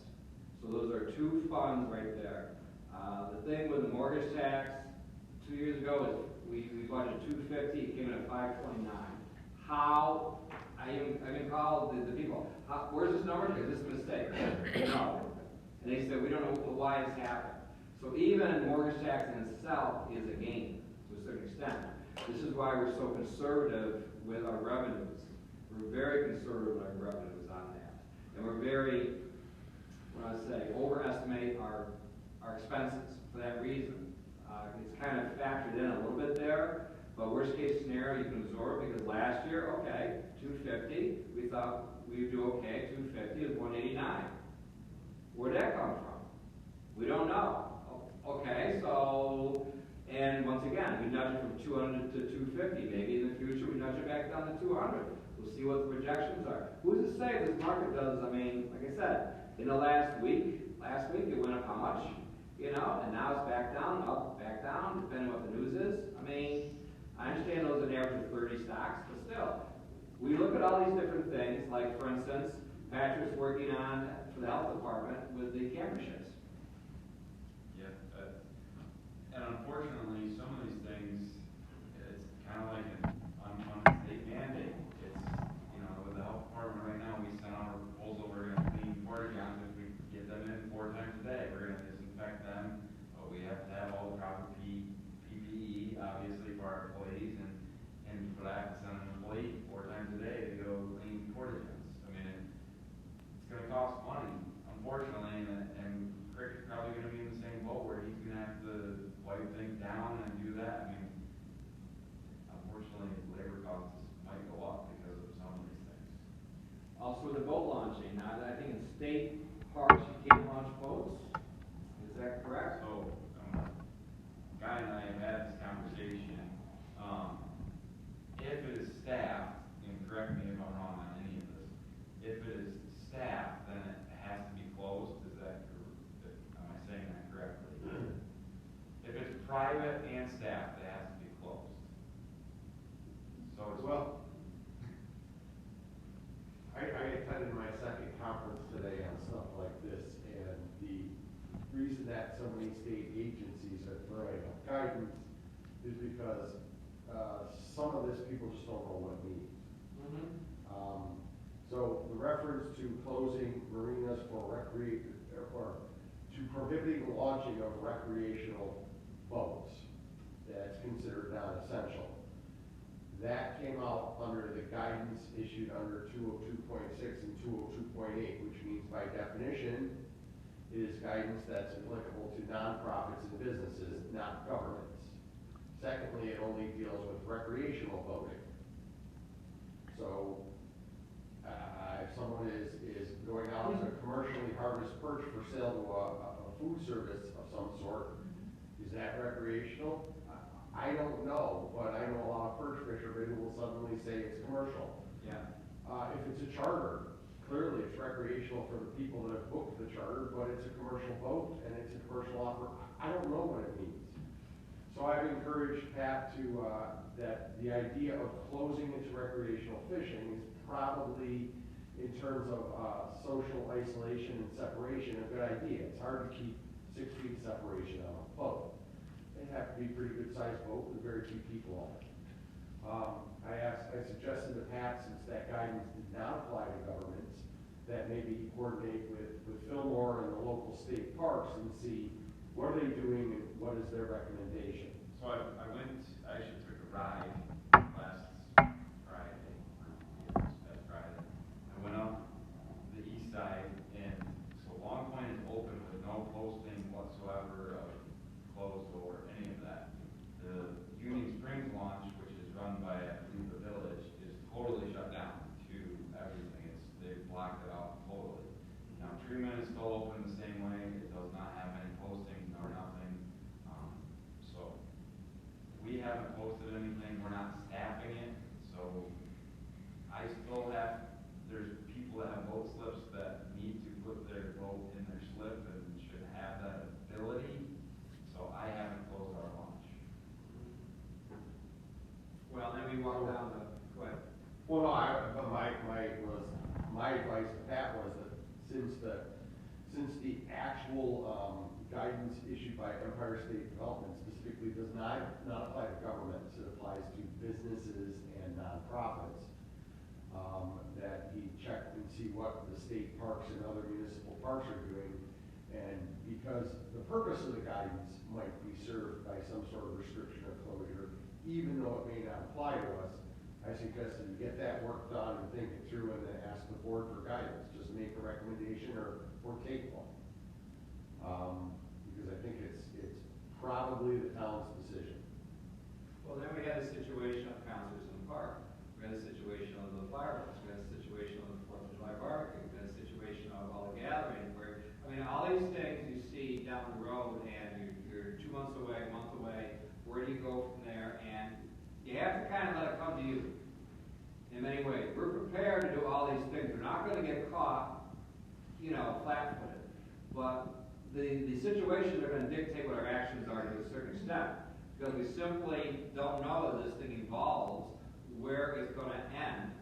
So those are two funds right there. The thing with the mortgage tax 2 years ago is we budgeted $250, it came in at $529. How? I even called the people. Where's this number? Is this a mistake? No. And they said we don't know why it's happened. So even mortgage tax in itself is a gain to a certain extent. This is why we're so conservative with our revenues. We're very conservative with our revenues on that, and we're very, overestimate our expenses for that reason. It's kind of factored in a little bit there, but worst case scenario you can absorb because last year, okay, 250, we thought we'd do okay, 250 is 189. Where'd that come from? We don't know. Okay, so, and once again, we nudge it from 200 to 250. Maybe in the future we nudge it back down to 200. We'll see what the projections are. Who's to say this market does? I mean, like I said, in the last week it went up how much? You know, and now it's back down, up, back down, depending on what the news is. I mean, I understand those are an average of 30 stocks, but still, we look at all these different things, like for instance, Patrick's working on, for the health department, with the camera shifts. Yeah, and unfortunately, some of these things, it's kind of like on a state mandate. It's, you know, with the health department right now, we sent out a proposal, we're gonna clean porta johns if we get them in 4 times a day. We're gonna disinfect them, but we have to have all the proper PPE, obviously, for our employees, and for that, to send an employee 4 times a day to go clean porta johns. I mean, it's gonna cost money, unfortunately, and Rick is probably gonna be in the same boat where he's gonna have to wipe things down and do that. I mean, unfortunately, labor costs might go up because of some of these things. Also the boat launching. Now, I think in state parks you can't launch boats. Is that correct? So, Guy and I have had this conversation. If it is staffed, and correct me if I'm wrong on any of this, if it is staffed, then it has to be closed. Is that, am I saying that correctly? If it's private and staffed, it has to be closed. So it's, Well, I attended my second conference today on stuff like this, and the reason that so many state agencies are throwing up guidance is because some of this people just don't know what it means. So the reference to closing marinas for or to prohibiting the launching of recreational boats, that's considered non-essential. That came out under the guidance issued under 202.6 and 202.8, which means by definition, it is guidance that's applicable to nonprofits and businesses, not governments. Secondly, it only deals with recreational boating. So, if someone is going out to commercially harvest perch for sale to a food service of some sort. Is that recreational? I don't know, but I know a lot of perch fishermen who will suddenly say it's commercial. Yeah. If it's a charter, clearly it's recreational for the people that have booked the charter, but it's a commercial boat and it's a commercial offer. I don't know what it means. So I've encouraged Pat to, that the idea of closing it to recreational fishing is probably, in terms of social isolation and separation, a good idea. It's hard to keep 6 feet separation on a boat. They have to be a pretty good sized boat with very few people on it. I suggested to Pat, since that guidance did not apply to governments, that maybe he coordinate with Fillmore and the local state parks and see what are they doing and what is their recommendation. So I actually took a ride last Friday, last Friday. I went up the east side, and so Long Point is open with no posting whatsoever of closed or any of that. The Union Springs launch, which is run by, I believe, the village, is totally shut down to everything. They've blocked it out totally. Now, Treatment is still open the same way. It does not have any postings nor nothing. So we haven't posted anything. We're not staffing it. So I still have, there's people that have boat slips that need to put their boat in their slip and should have that ability. So I haven't closed our launch. Well, then we walk down the, go ahead. Well, no, my advice to Pat was that since the actual guidance issued by Empire State Development specifically does not apply to governments, it applies to businesses and nonprofits, that he check and see what the state parks and other municipal parks are doing. And because the purpose of the guidance might be served by some sort of restriction or closure, even though it may not apply to us, I suggested you get that work done and think it through and then ask the board for guidance. Just make a recommendation or take one. Because I think it's probably the town's decision. Well, then we had a situation of concerts in the park. We had a situation of the fireworks. We had a situation of the 4th of July barbecue. We had a situation of all the gatherings where, I mean, all these things you see down the road and you're 2 months away, a month away. Where do you go from there? And you have to kind of let it come to you in many ways. We're prepared to do all these things. We're not going to get caught, flat-footed. But the situations are going to dictate what our actions are to a certain extent. Because we simply don't know that this thing evolves, where it's going to end,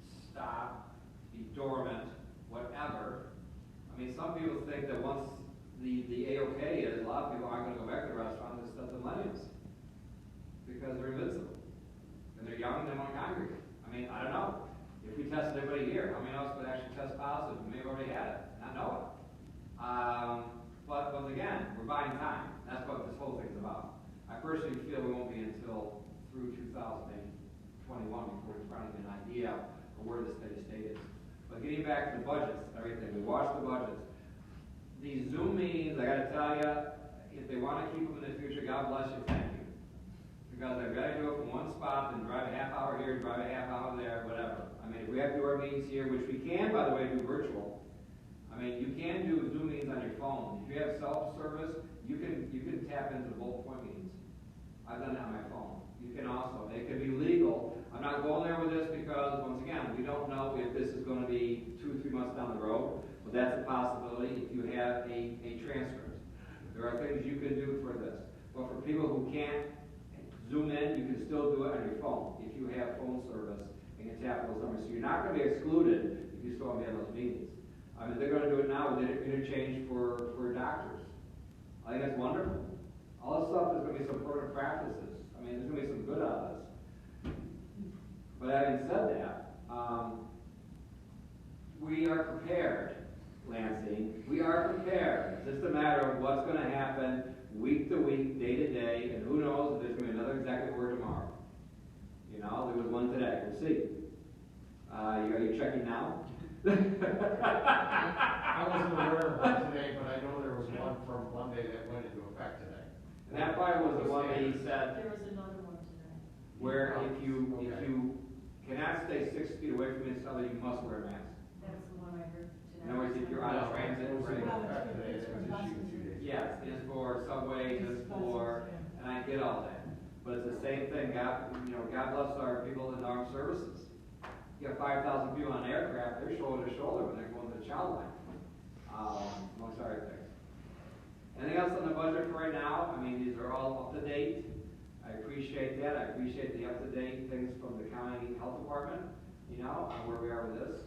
stop, be dormant, whatever. I mean, some people think that once the A-OK is, a lot of people aren't going to go back to the restaurant and stuff the millennials. Because they're invincible. And they're young and they want to congregate. I mean, I don't know. If we tested everybody here, how many of us would actually test positive? We may have already had it, not know it. But again, we're buying time. That's what this whole thing's about. I personally feel we won't be until through 2021 before we finally get an idea of where the steady state is. But getting back to the budgets, everything, we watched the budgets. These Zoom meetings, I got to tell you, if they want to keep them in the future, God bless you, thank you. Because I've got to do it from one spot and drive a half hour here, drive a half hour there, whatever. I mean, if we have to do our meetings here, which we can, by the way, do virtual. I mean, you can do Zoom meetings on your phone. If you have self-service, you can tap into the bullet point meetings. I've done that on my phone. You can also, it can be legal. I'm not going there with this because, once again, we don't know if this is going to be 2 or 3 months down the road, but that's a possibility if you have a transcript. There are things you can do for this. But for people who can't Zoom in, you can still do it on your phone if you have phone service and can tap those numbers. So you're not going to be excluded if you still have those meetings. I mean, they're going to do it now with interchange for doctors. I think that's wonderful. All this stuff, there's going to be some permanent practices. I mean, there's going to be some good out of this. But having said that, we are prepared, Lansing. We are prepared. It's just a matter of what's going to happen week to week, day to day, and who knows if there's going to be another executive order tomorrow. There was one today. We'll see. Are you checking now? I wasn't aware of one today, but I know there was one from Monday that went into effect today. And that probably was the one that he said, There was another one today. where if you cannot stay 6 feet away from each other, you must wear a mask. That was the one I heard today. In other words, if you're on a transit, It was in Well, effect today, it's it for was buses issued God bless our people in armed services. You got 5,000 people on an aircraft, they're shoulder to shoulder when they're going to the child line. Amongst other things. Anything else on the budget for right now? I mean, these are all up to date. I appreciate that. I appreciate the up to date things from the county health department, on where we are with this.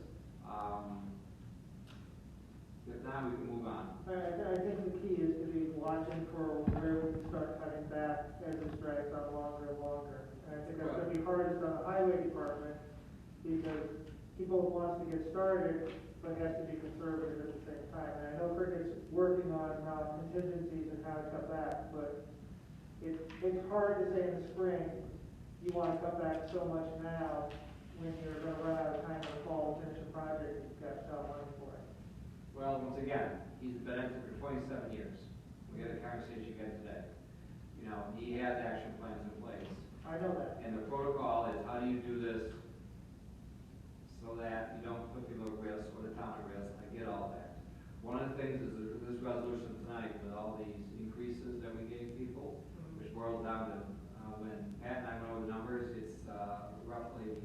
If not, we can move on. I think the key is to be watching for where we can start cutting back as this drags on longer and longer. And I think that's going to be hardest on the highway department, because he both wants to get started, but has to be conservative at the same time. And I know Cricket's working on contingencies and how to cut back, but it's hard to say in the spring, you want to cut back so much now, when you're going to run out of time in the fall to finish a project you've got to sell money for it. Well, once again, he's been at it for 27 years. We had a conversation again today. He has action plans in place. I know that. And the protocol is, how do you do this so that you don't put people at risk or the town at risk? I get all that. One of the things is this resolution tonight with all these increases that we gave people, which boils down to, when Pat and I went over the numbers, it's roughly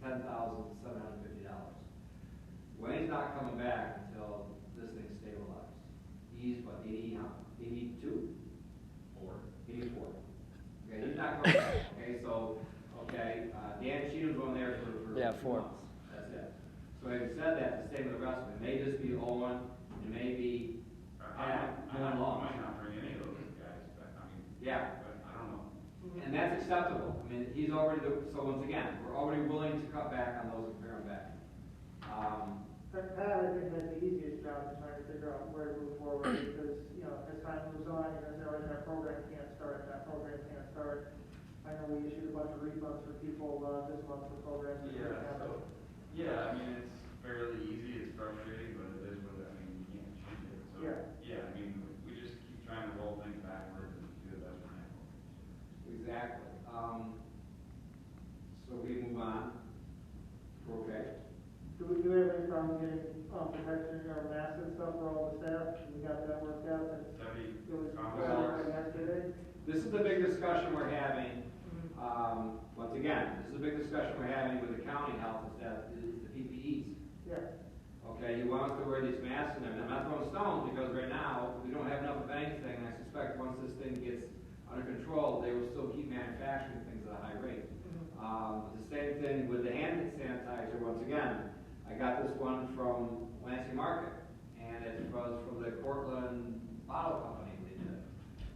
$10,750. Wayne's not coming back until this thing's stabilized. He's, 82? 84. Okay, he's not coming back. Okay, so, Dan Cheatham's going there for 2 months. That's it. So having said that, the same with the rest of it. It may just be Owen, it may be Pat, going along. I might not bring any of those guys, but Yeah. but I don't know. And that's acceptable. I mean, he's already, so once again, we're already willing to cut back on those and pare them back. Pat, I think that's the easiest job, is trying to figure out where to move forward, because, as time moves on, you're going to say, oh, that program can't start, that program can't start. I know we issued a bunch of refunds for people, this month for programs that didn't happen. Yeah, I mean, it's fairly easy, it's frustrating, but it is what, you can't change it. So, Yeah. I mean, we just keep trying to roll things backwards and do the best we can. Exactly. So we move on. Okay. Do we have any problem getting, protection or masks and stuff for all the staff? We got that worked out, and Debbie, it was Well, yesterday? This is the big discussion we're having. Once again, this is a big discussion we're having with the county health staff, is the PPEs. Yeah. Okay, you want us to wear these masks and everything. I'm not throwing stones, because right now, we don't have enough of anything, and I suspect once this thing gets under control, they will still keep manufacturing things at a high rate. The same thing with the hand sanitizer. Once again, I got this one from Lansing Market, and it was from the Cortland Bottle Company. They did it.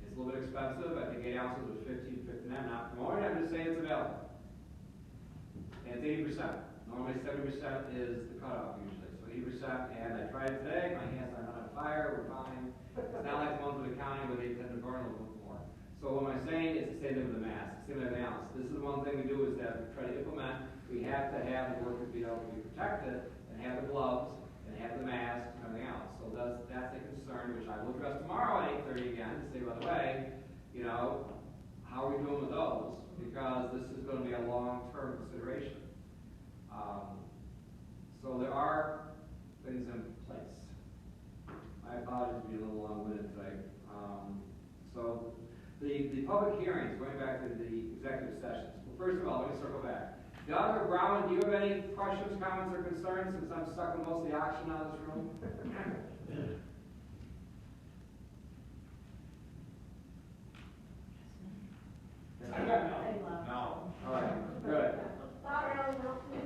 It's a little bit expensive. I think 8 ounces was $15.59. Not more. I'm just saying it's available. And it's 80%. Normally 70% is the cutoff usually. So 80%. And I tried it today. My hands are not on fire. We're fine. It's not like the ones in the county where they tend to burn a little more. So what am I saying? It's the same thing with the mask. Same with everything else. This is the one thing we do, is that we try to implement. We have to have the workers be able to be protected, and have the gloves, and have the mask, and everything else. So that's a concern, which I will address tomorrow at 8:30 again, to say, by the way, how are we doing with those? Because this is going to be a long-term consideration. So there are things in place. My apologies for being a little long-winded today. So the public hearings, going back to the executive sessions. Well, first of all, let me circle back. Doug or Brown, do you have any questions, comments, or concerns, since I'm stuck with most of the oxygen out of this room? No. All right, good.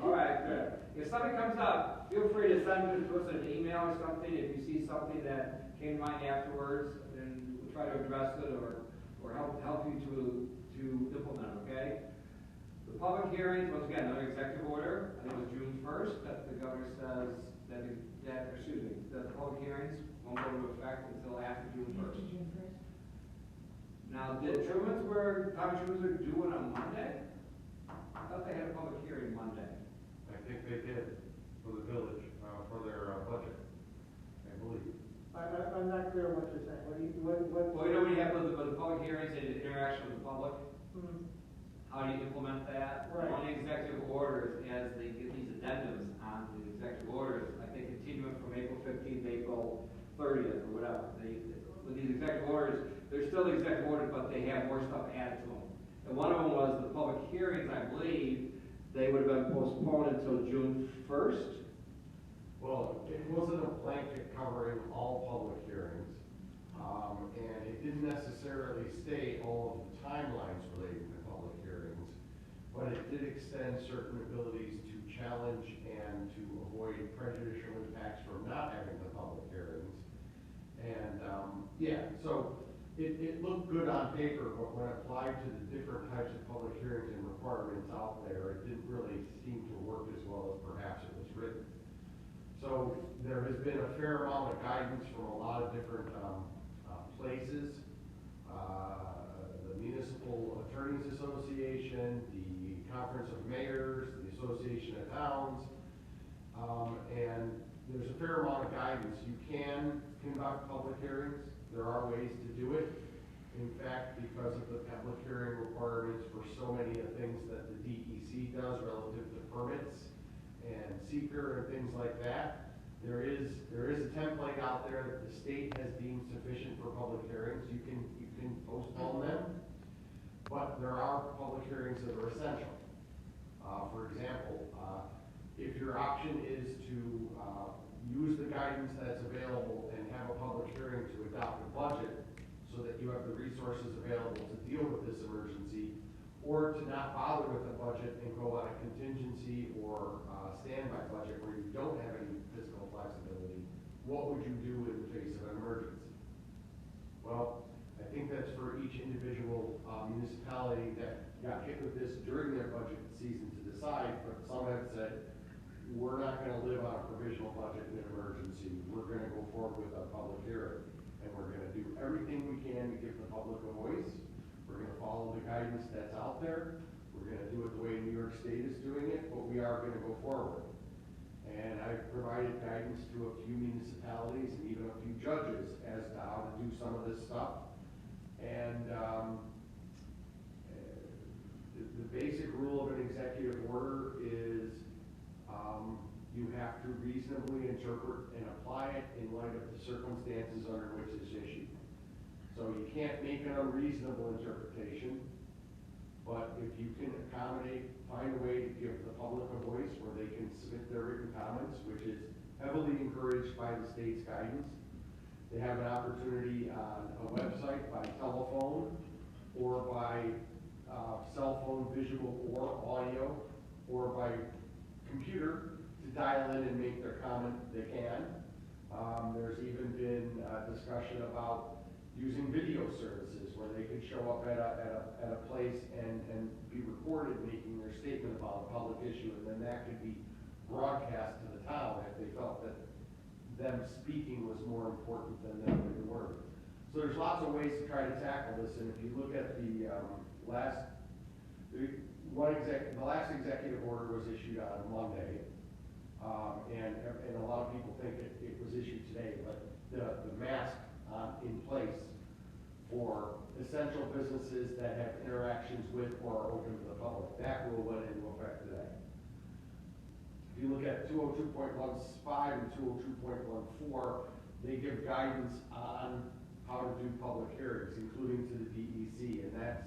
All right, good. If something comes up, feel free to send it to us an email or something. If you see something that came to mind afterwards, then we'll try to address it or help you to implement it, okay? The public hearings, once again, another executive order, I think it was June 1st, that the governor says that the public hearings won't go into effect until after June 1st. Now, did Tom Trumansburg do it on Monday? I thought they had a public hearing Monday. I think they did for the village, for their budget, I believe. I'm not clear what you're saying. Well, when you have the public hearings and interaction with the public, how do you implement that? Right. One of the executive orders, as they get these addendums on the executive orders, like they continue it from April 15th to April 30th or whatever. With these executive orders, they're still the executive orders, but they have more stuff added to them. And one of them was the public hearings, I believe, they would have been postponed until June 1st. Well, it wasn't a blanket covering all public hearings, and it didn't necessarily state all of the timelines relating to public hearings, but it did extend certain abilities to challenge and to avoid prejudicial impacts from not having the public hearings. And, yeah, so it looked good on paper, but when applied to the different types of public hearings and requirements out there, it didn't really seem to work as well as perhaps it was written. So there has been a fair amount of guidance from a lot of different places. The Municipal Attorneys Association, the Conference of Mayors, the Association of Towns, and there's a fair amount of guidance. You can conduct public hearings. There are ways to do it. In fact, because of the public hearing requirements for so many of the things that the DEC does relative to permits and seeker and things like that, there is a template out there that the state has deemed sufficient for public hearings. You can postpone them, but there are public hearings that are essential. For example, if your option is to use the guidance that's available and have a public hearing to adopt a budget so that you have the resources available to deal with this emergency, or to not bother with a budget and go on a contingency or standby budget where you don't have any fiscal flexibility, what would you do in the face of an emergency? Well, I think that's for each individual municipality that got hit with this during their budget season to decide, but some have said, we're not gonna live on a provisional budget in an emergency. We're gonna go forward with a public hearing, and we're gonna do everything we can to give the public a voice. We're gonna follow the guidance that's out there. We're gonna do it the way New York State is doing it, but we are gonna go forward. And I've provided guidance to a few municipalities and even a few judges as to how to do some of this stuff. And the basic rule of an executive order is you have to reasonably interpret and apply it in light of the circumstances under which it's issued. So you can't make an unreasonable interpretation, but if you can accommodate, find a way to give the public a voice where they can submit their written comments, which is heavily encouraged by the state's guidance. They have an opportunity on a website by telephone or by cell phone, visual or audio, or by computer to dial in and make their comment. They can. There's even been discussion about using video services where they could show up at a place and be recorded making their statement about a public issue, and then that could be broadcast to the town if they felt that them speaking was more important than their written word. So there's lots of ways to try to tackle this, and if you look at the last executive order was issued on Monday, and a lot of people think it was issued today, but the mask in place for essential businesses that have interactions with or are open to the public, that rule went into effect today. If you look at 202.15 and 202.14, they give guidance on how to do public hearings, including to the DEC, and that's,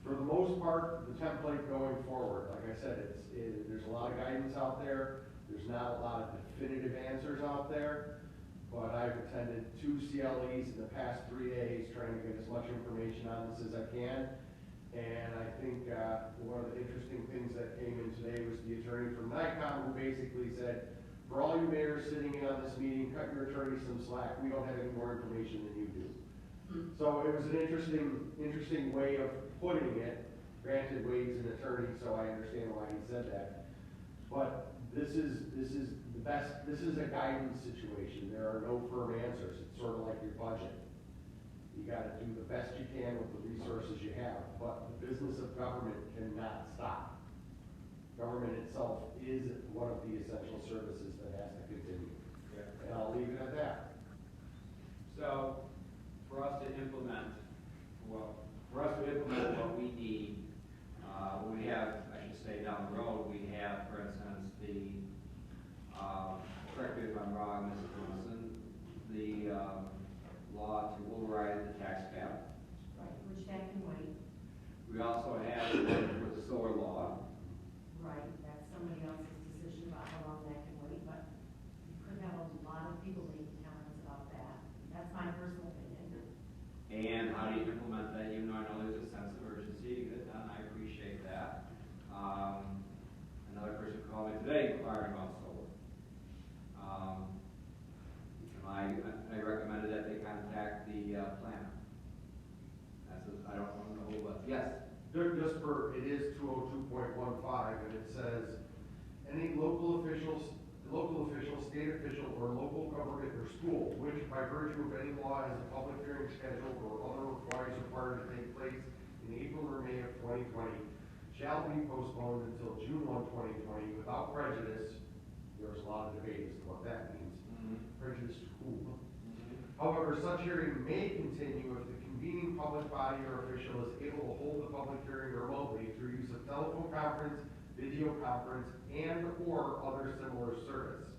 for the most part, the template going forward. Like I said, there's a lot of guidance out there. There's not a lot of definitive answers out there, but I've attended 2 CLEs in the past 3 days trying to get as much information on this as I can. And I think one of the interesting things that came in today was the attorney from NICOM, who basically said, for all you mayors sitting in on this meeting, cut your attorney some slack. We don't have any more information than you do. So it was an interesting way of putting it. Granted, Wade's an attorney, so I understand why he said that. But this is the best. This is a guidance situation. There are no firm answers. It's sort of like your budget. You got to do the best you can with the resources you have. But the business of government cannot stop. Government itself is one of the essential services that has to continue. Yeah. And I'll leave it at that. So, for us to implement what we need, we have, I should say down the road, we have, for instance, the, correct me if I'm wrong, Mrs. Wilson, the law to override the tax cap. Right, which that can wait. We also have the one for the solar law. Right, that's somebody else's decision about how long that can wait, but you could have a lot of people making comments about that. That's my personal opinion. And how do you implement that, even though I know there's a sense of urgency to get it done, I appreciate that. Another person called me today inquiring about solar. I recommended that they contact the planner. I don't know, but yes. Just for, it is 202.15, and it says, any local official, state official, or local government or school, which by virtue of any law has a public hearing scheduled or other required to take place in April or May of 2020, shall be postponed until June 1, 2020, without prejudice. There's a lot of debate as to what that means. Prejudice to whom? However, such hearing may continue if the convening public body or official is able to hold the public hearing remotely through use of telephone conference, video conference, and/or other similar service.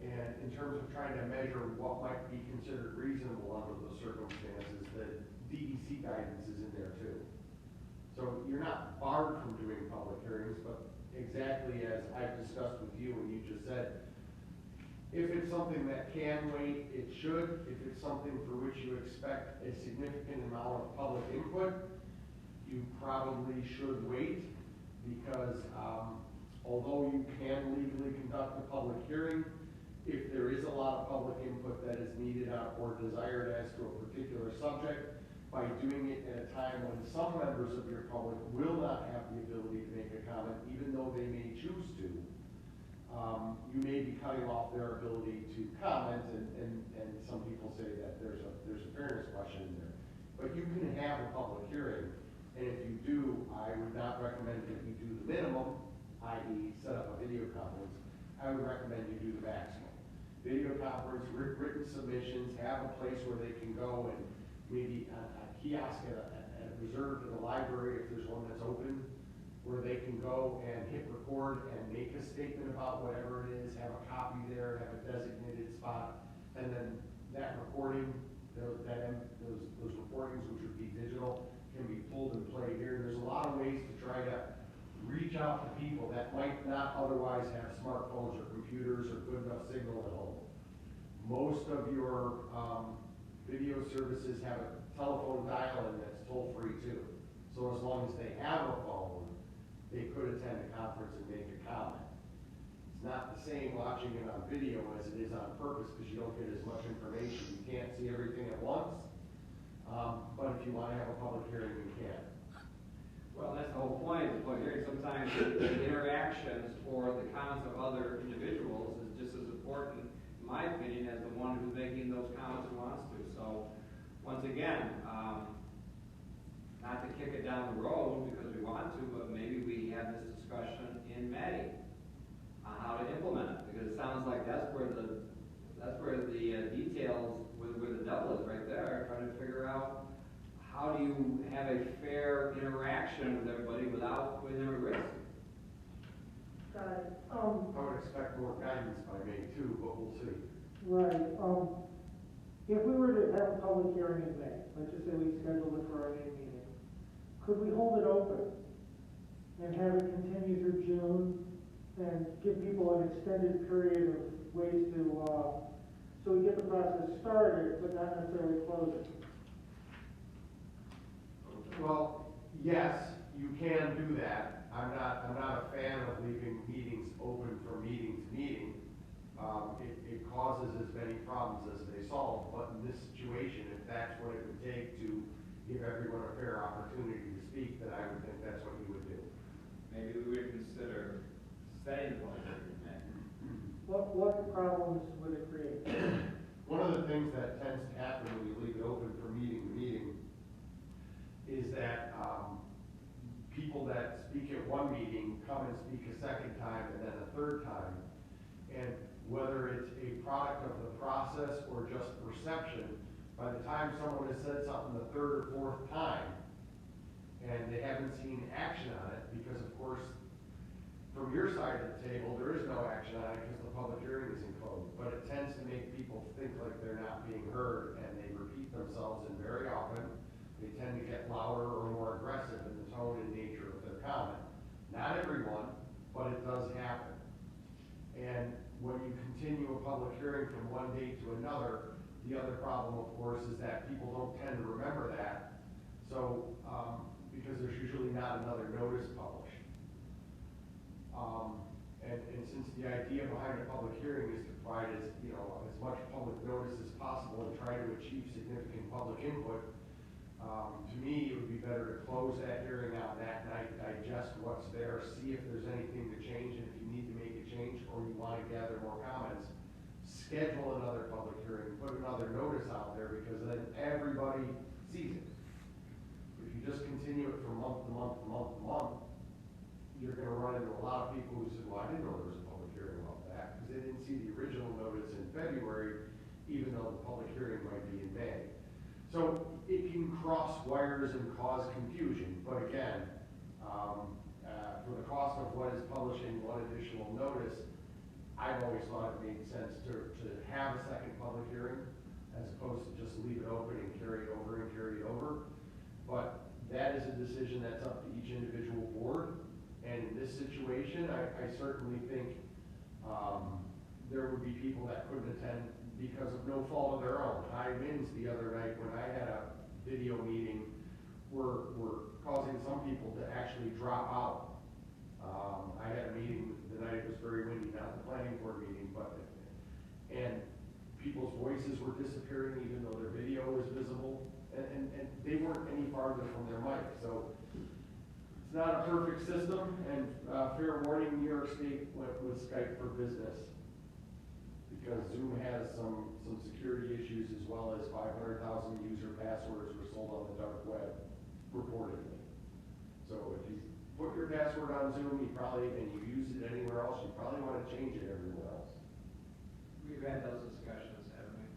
And in terms of trying to measure what might be considered reasonable under those circumstances, the DEC guidance is in there too. So you're not barred from doing public hearings, but exactly as I've discussed with you and you just said, if it's something that can wait, it should. If it's something for which you expect a significant amount of public input, you probably should wait, because although you can legally conduct a public hearing, if there is a lot of public input that is needed or desired as to a particular subject, by doing it at a time when some members of your public will not have the ability to make a comment, even though they may choose to, you may be cutting off their ability to comment, and some people say that there's a fairness question in there. But you can have a public hearing, and if you do, I would not recommend that you do the minimum, i.e. set up a video conference. I would recommend you do the maximum. Video conference, written submissions, have a place where they can go, and maybe a kiosk reserved in the library if there's one that's open, where they can go and hit record and make a statement about whatever it is, have a copy there, have a designated spot, and then that recording, those recordings, which would be digital, can be pulled and played here. There's a lot of ways to try to reach out to people that might not otherwise have smartphones or computers or good enough signal at home. Most of your video services have a telephone dial-in that's toll-free too. So as long as they have a phone, they could attend a conference and make a comment. It's not the same watching it on video as it is on purpose, because you don't get as much information. You can't see everything at once, but if you want to have a public hearing, you can. Well, that's the whole point of the public hearing. Sometimes the interactions or the comments of other individuals is just as important, in my opinion, as the one who's making those comments and wants to. So, once again, not to kick it down the road because we want to, but maybe we have this discussion in May on how to implement it, because it sounds like that's where the details, where the devil is right there, trying to figure out how do you have a fair interaction with everybody without putting them at risk. Got it. I would expect more guidance by May too, but we'll see. Right, if we were to have a public hearing in May, let's just say we scheduled it for our May meeting, could we hold it open and have it continue through June and give people an extended period of ways to, so we get the process started, but not necessarily close it? Well, yes, you can do that. I'm not a fan of leaving meetings open from meeting to meeting. It causes as many problems as they solve, but in this situation, if that's what it would take to give everyone a fair opportunity to speak, then I would think that's what you would do. Maybe we would consider setting the public hearing in May. What problems would it create? One of the things that tends to happen when you leave it open from meeting to meeting is that people that speak at one meeting come and speak a second time and then a third time. And whether it's a product of the process or just perception, by the time someone has said something the third or fourth time and they haven't seen action on it, because of course, from your side of the table, there is no action on it because the public hearing isn't closed. But it tends to make people think like they're not being heard, and they repeat themselves, and very often they tend to get louder or more aggressive in the tone and nature of their comment. Not everyone, but it does happen. And when you continue a public hearing from one date to another, the other problem, of course, is that people don't tend to remember that. So, because there's usually not another notice published. And since the idea behind a public hearing is to provide as much public notice as possible and try to achieve significant public input, to me, it would be better to close that hearing out that night, digest what's there, see if there's anything to change, and if you need to make a change or you want to gather more comments, schedule another public hearing, put another notice out there, because then everybody sees it. If you just continue it from month to month to month to month, you're going to run into a lot of people who say, well, I didn't know there was a public hearing about that, because they didn't see the original notice in February, even though the public hearing might be in May. So it can cross wires and cause confusion, but again, for the cost of what is publishing one additional notice, I've always thought it made sense to have a second public hearing as opposed to just leave it open and carry it over and carry it over. But that is a decision that's up to each individual board. And in this situation, I certainly think there would be people that couldn't attend because of no fault of their own. High winds the other night when I had a video meeting were causing some people to actually drop out. I had a meeting the night it was very windy, not the planning board meeting, and people's voices were disappearing even though their video was visible, and they weren't any farther from their mic. So it's not a perfect system, and fair warning, New York State went with Skype for Business because Zoom has some security issues, as well as 500,000 user passwords were sold on the dark web, reportedly. So if you put your password on Zoom, and you use it anywhere else, you probably want to change it everywhere else. We've had those discussions, haven't we?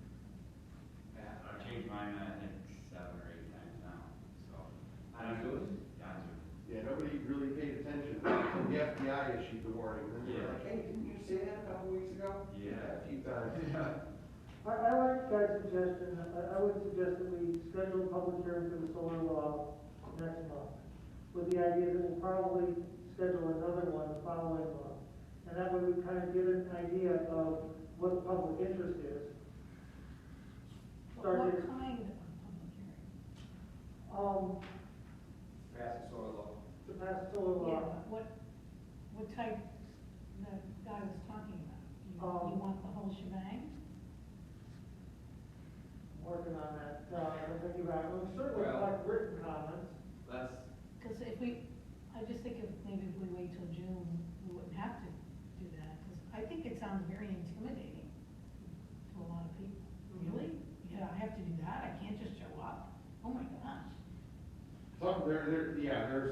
Matt? I've changed mine, I think, 7 or 8 times now, so. On Zoom? Yeah, on Zoom. Yeah, nobody really paid attention until the FBI issued the warning. Then they were Yeah. like, hey, didn't you say that a couple weeks ago? Yeah. A few times. I like Guy's suggestion. I would suggest that we schedule a public hearing for the solar law next month, with the idea that we'll probably schedule another one the following month. And that way we kind of get an idea of what the public interest is. What Started, kind of public hearing? Pass the solar law. to pass solar law. Yeah, but what type the guy was talking about? You want the whole shebang? Working on that, I'm thinking about, we certainly Well- like written comments. Let's, Because I just think if maybe if we wait till June, we wouldn't have to do that, because I think it sounds very intimidating to a lot of people. Really? Yeah, I have to do that, I can't just show up? Oh my gosh. There's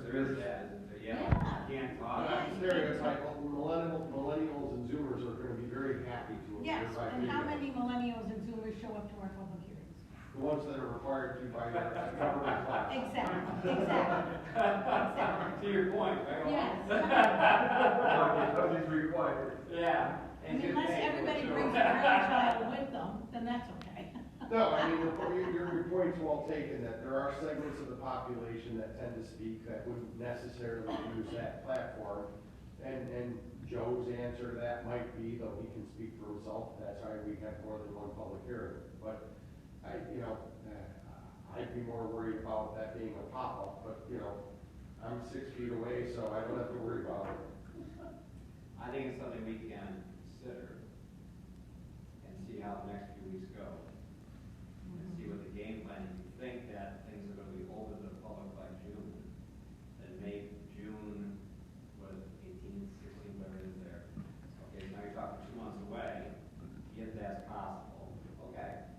there is that, isn't there? Yeah, Yeah. you can't talk. Yeah. stereotype. Millennials and Zoomers are going to be very happy to appear Yes, by and video. how many millennials and Zoomers show up to our public hearings? The ones that are required to by their government class. Exactly. To your point, right? Yes. Because it's required. Yeah. And just Unless say, everybody sure. brings a grandchild with them, then that's okay. No, I mean, your point's well taken, that there are segments of the population that tend to speak that wouldn't necessarily use that platform. And Joe's answer to that might be, though he can speak for himself, that's why we have more than one public hearing. But I'd be more worried about that being a pop-up, but, I'm 6 feet away, so I don't have to worry about it. I think it's something we can consider and see how the next few weeks go. And see what the game plan is. If you think that things are gonna be open to the public by June, then May, June, what is it, 18, 16, whatever it is there. Okay, so now you're talking 2 months away, if that's possible, okay.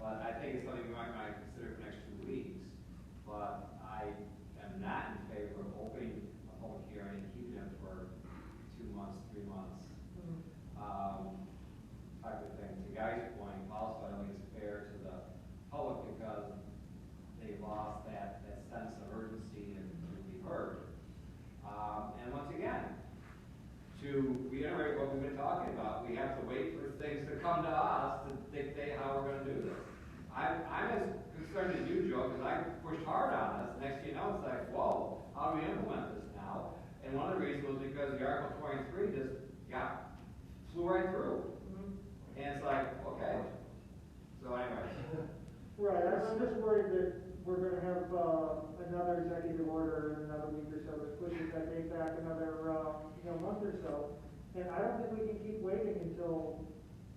But I think it's something we might consider for the next 2 weeks. But I am not in favor of opening a public hearing and keeping it for 2 months, 3 months. Type of thing. To Guy's point, also, I don't think it's fair to the public because they lost that sense of urgency and to be heard. And once again, to reiterate what we've been talking about, we have to wait for things to come to us to dictate how we're going to do this. I'm as concerned as you, Joe, because I pushed hard on this. Next thing you know, it's like, whoa, how do we implement this now? And one of the reasons was because the Article 23 just flew right through. And it's like, okay. So anyways. Right, I'm just worried that we're gonna have, another executive order in another week or so that pushes that date back another, month or so. And I don't think we can keep waiting until,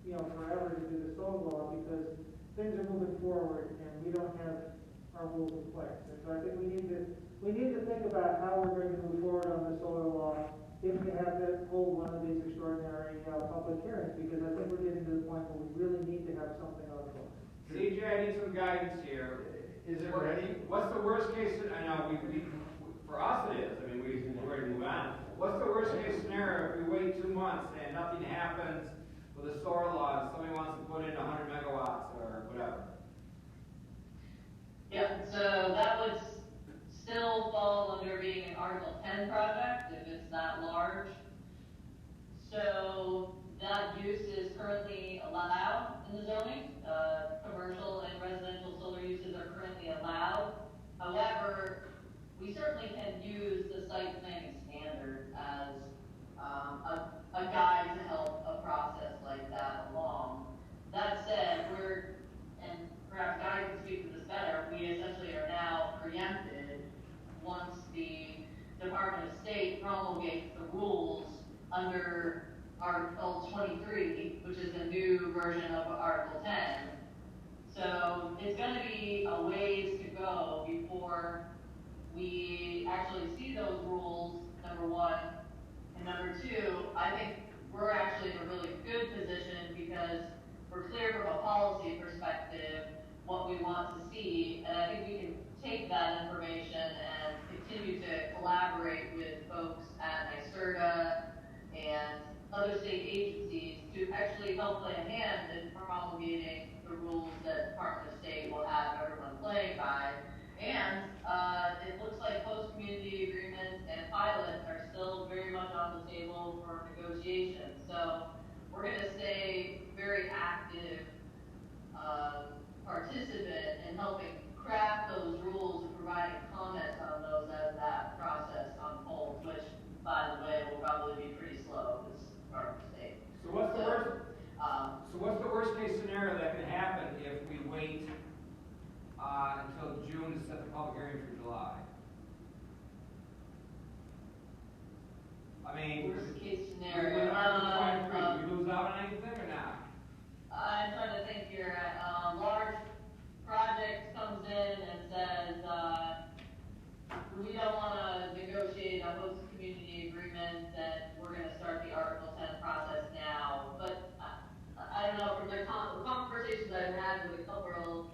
forever to do the solar law, because things are moving forward and we don't have our rules in place. And so I think we need to think about how we're going to move forward on the solar law if we have to hold one of these extraordinary, public hearings, because I think we're getting to the point where we really need to have something on the books. CJ, I need some guidance here. Is it ready? What's the worst case? I know for us it is. I mean, we're ready to move on. What's the worst case scenario if we wait 2 months and nothing happens with a solar law and somebody wants to put in 100 megawatts or whatever? Yeah, so that would still fall under being an Article 10 project if it's that large. So that use is currently allowed in the zoning. Commercial and residential solar uses are currently allowed. However, we certainly can use the site planning standard as a guide to help a process like that along. That said, and perhaps Guy can speak to this better, we essentially are now preempted once the Department of State promulgates the rules under Article 23, which is the new version of Article 10. So it's going to be a ways to go before we actually see those rules, number one. And number two, I think we're actually in a really good position because we're clear from a policy perspective what we want to see. And I think we can take that information and continue to collaborate with folks at NYSERDA and other state agencies to actually help play a hand in promulgating the rules that Department of State will have everyone playing by. And it looks like post-community agreements and pilots are still very much on the table for negotiation. So we're going to stay very active participant in helping craft those rules and providing comments on those as that process unfolds, which, by the way, will probably be pretty slow because Department of State. So what's the worst? So what's the worst case scenario that can happen if we wait until June to set the public hearing for July? I mean, Worst case we scenario. lose out on anything or not? I'm trying to think here. Large project comes in and says, we don't want to negotiate a host community agreement, and we're going to start the Article 10 process now. But I don't know, from the conversations I've had with a couple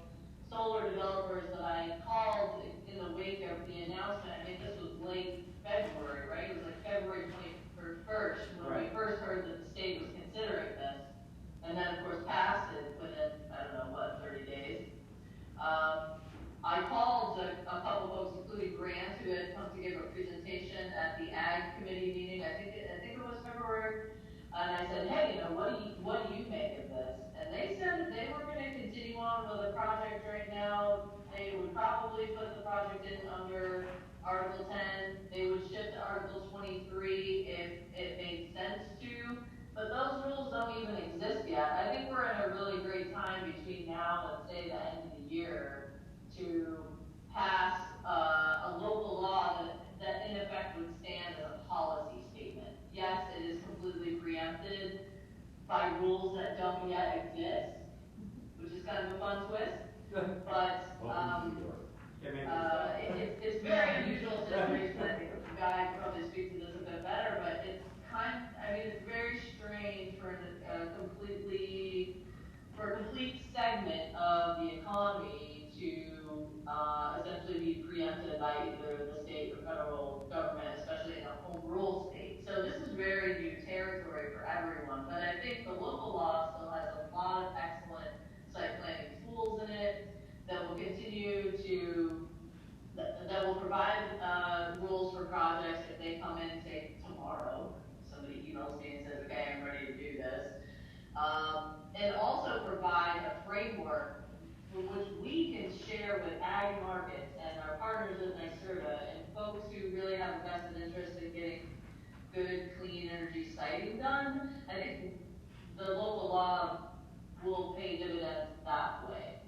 solar developers that I called in the wake of the announcement, I mean, this was late February, right? It was like February 21st when we first heard that the state was considering this. And then, of course, passed it within, 30 days. I called a couple folks, including Grant, who had come to give a presentation at the Ag Committee meeting. I think it was February. And I said, hey, what do you make of this? And they said that they were going to continue on with the project right now. They would probably put the project in under Article 10. They would shift to Article 23 if it made sense to. But those rules don't even exist yet. I think we're in a really great time between now and, say, the end of the year to pass a local law that in effect would stand as a policy statement. Yes, it is completely preempted by rules that don't yet exist, which is kind of a fun twist. But it's very unusual situation. I think the guy could probably speak to this a bit better, but it's it's very strange for a complete segment of the economy to essentially be preempted by either the state or federal government, especially in a home rule state. So this is very new territory for everyone, but I think the local law still has a lot of excellent site planning tools in it that will continue to, that will provide rules for projects if they come in, say, tomorrow. Somebody emails me and says, okay, I'm ready to do this. And also provide a framework which we can share with ag markets and our partners at NYSERDA and folks who really have a vested interest in getting good, clean energy siting done, I think the local law will pay dividends that way.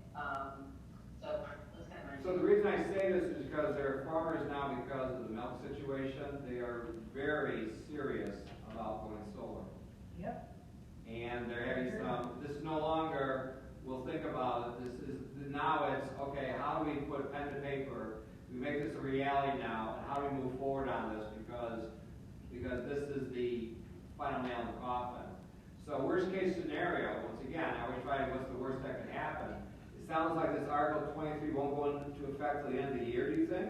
So that's kind of my. So the reason I say this is because there are farmers now, because of the milk situation, they are very serious about going solar. Yep. And they're having some, this is no longer, we'll think about it, this is, now it's, okay, how do we put pen to paper? We make this a reality now, and how do we move forward on this? Because this is the final nail in the coffin. So worst case scenario, once again, I always try what's the worst that could happen. It sounds like this Article 23 won't go into effect till the end of the year, do you think?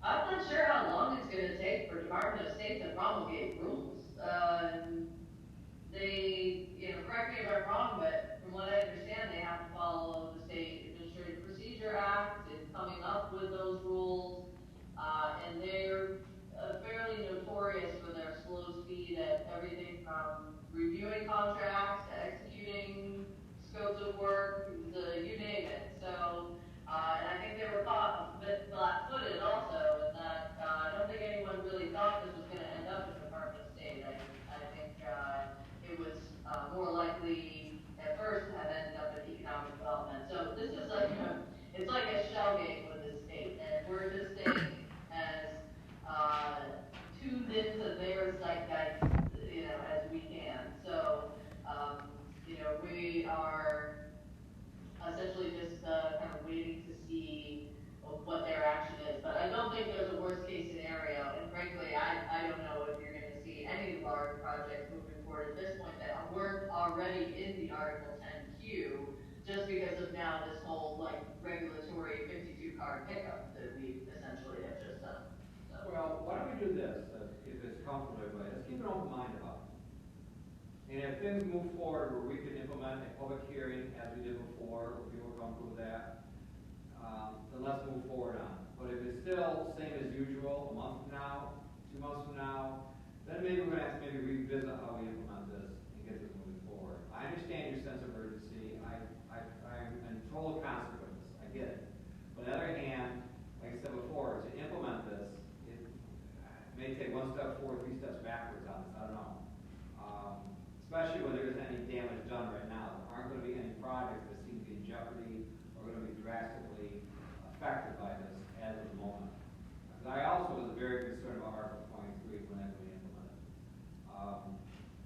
I'm not sure how long it's gonna take for Department of State to promulgate rules. They, correct me if I'm wrong, but from what I understand, they have to follow the State Administrative Procedure Act in coming up with those rules. And they're fairly notorious for their slow speed at everything from reviewing contracts to executing scopes of work, you name it. So, and I think they were caught a bit flat-footed also in that I don't think anyone really thought this was going to end up in the Department of State. I think it was more likely at first to have ended up in economic development. So this is like it's like a shell game with the state, and we're just staying as tuned into their zeitgeist, as we can. So, we are essentially just kind of waiting to see what their action is. But I don't think there's a worst case scenario, and frankly, I don't know if you're going to see any large projects moving forward at this point that weren't already in the Article 10 queue, just because of now this whole regulatory 52-card pickup that we essentially have just done. So. Well, why don't we do this, if it's comfortable, everybody, let's keep an open mind about it. And if things move forward where we can implement a public hearing as we did before, if people are comfortable with that, then let's move forward on it. But if it's still same as usual, a month from now, 2 months from now, then maybe we're going to have to revisit how we implement this and get this moving forward. I understand your sense of urgency. I'm in total concert with this. I get it. But on the other hand, like I said before, to implement this, it may take 1 step forward, 3 steps backwards on this. I don't know. Especially when there isn't any damage done right now. There aren't going to be any projects that seem to be in jeopardy or going to be drastically affected by this as of the moment. Because I also was very concerned about Article 23 when that would be implemented.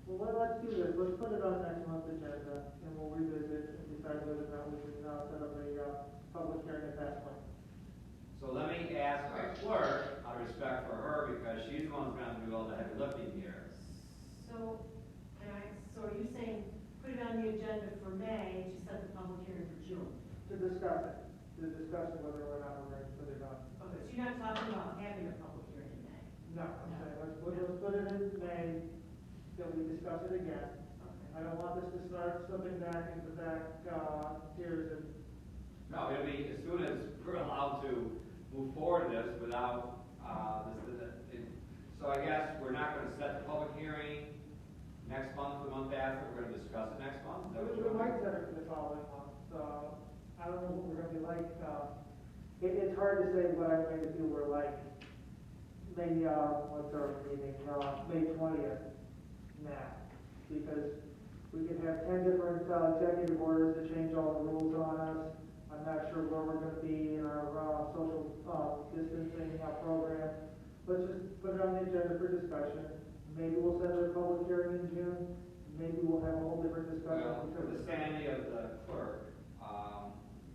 Well, let's do this, let's put it on next month's agenda, and we'll revisit and decide whether or not we can set up a public hearing at that point. So let me ask our clerk, out of respect for her, because she's the one who's going to do all the heavy lifting here. So are you saying put it on the agenda for May to set the public hearing for June? To discuss whether or not we're going to put it on. Okay, so you're not talking about having a public hearing in May? No, I'm saying, let's put it in May, that we discuss it again. Okay. I don't want this to start slipping back into back tiers and. No, it'll be as soon as we're allowed to move forward with this without, so I guess we're not going to set the public hearing next month, the month after, we're going to discuss it next month? Is that what We you're might set it for the following month, so I don't know what we're gonna be like. It's hard to say what I'm going to do. We're like, maybe, what's our meeting, May 20th now, because we could have 10 different executive orders that change all the rules on us. I'm not sure where we're gonna be in our social distancing program. Let's just put it on the agenda for discussion. Maybe we'll set a public hearing in June. Maybe we'll have a whole different discussion. Well, for the sanity of the clerk,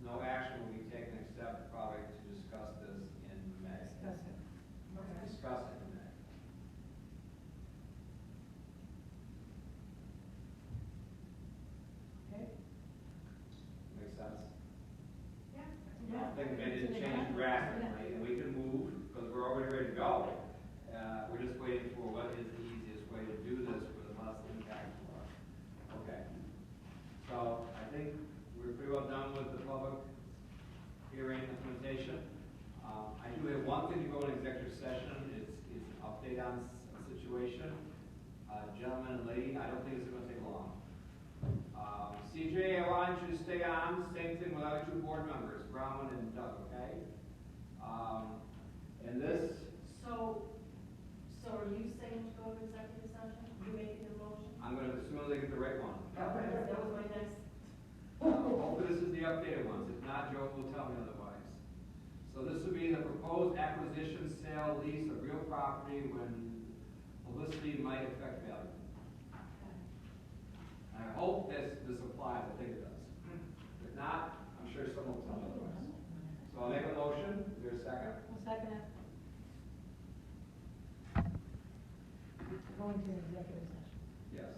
no action will be taken except probably to discuss this in May. Discuss it. Okay. Discuss it in May. Okay. Makes sense? Yeah. Things may just change drastically, and we can move, because we're already ready to go. We're just waiting for what is the easiest way to do this for the most impact for us. Okay. So I think we're pretty well done with the public hearing implementation. I do have one thing to go in executive session. It's an update on a situation. Gentlemen and lady, I don't think it's going to take long. CJ, I want That was my next. Hopefully this is the updated ones, if not, Joe will tell me otherwise. So this would be the proposed acquisition, sale, lease of real property when publicity might affect value. I hope this applies, I think it does. If not, I'm sure someone will tell me otherwise. So I'll make a motion, is there a second? I'll second it. Going to executive session. Yes.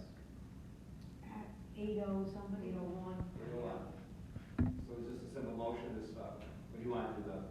At 8:00 somebody, 8:01. We'll go on. So is this a simple motion, this, what do you want to do, the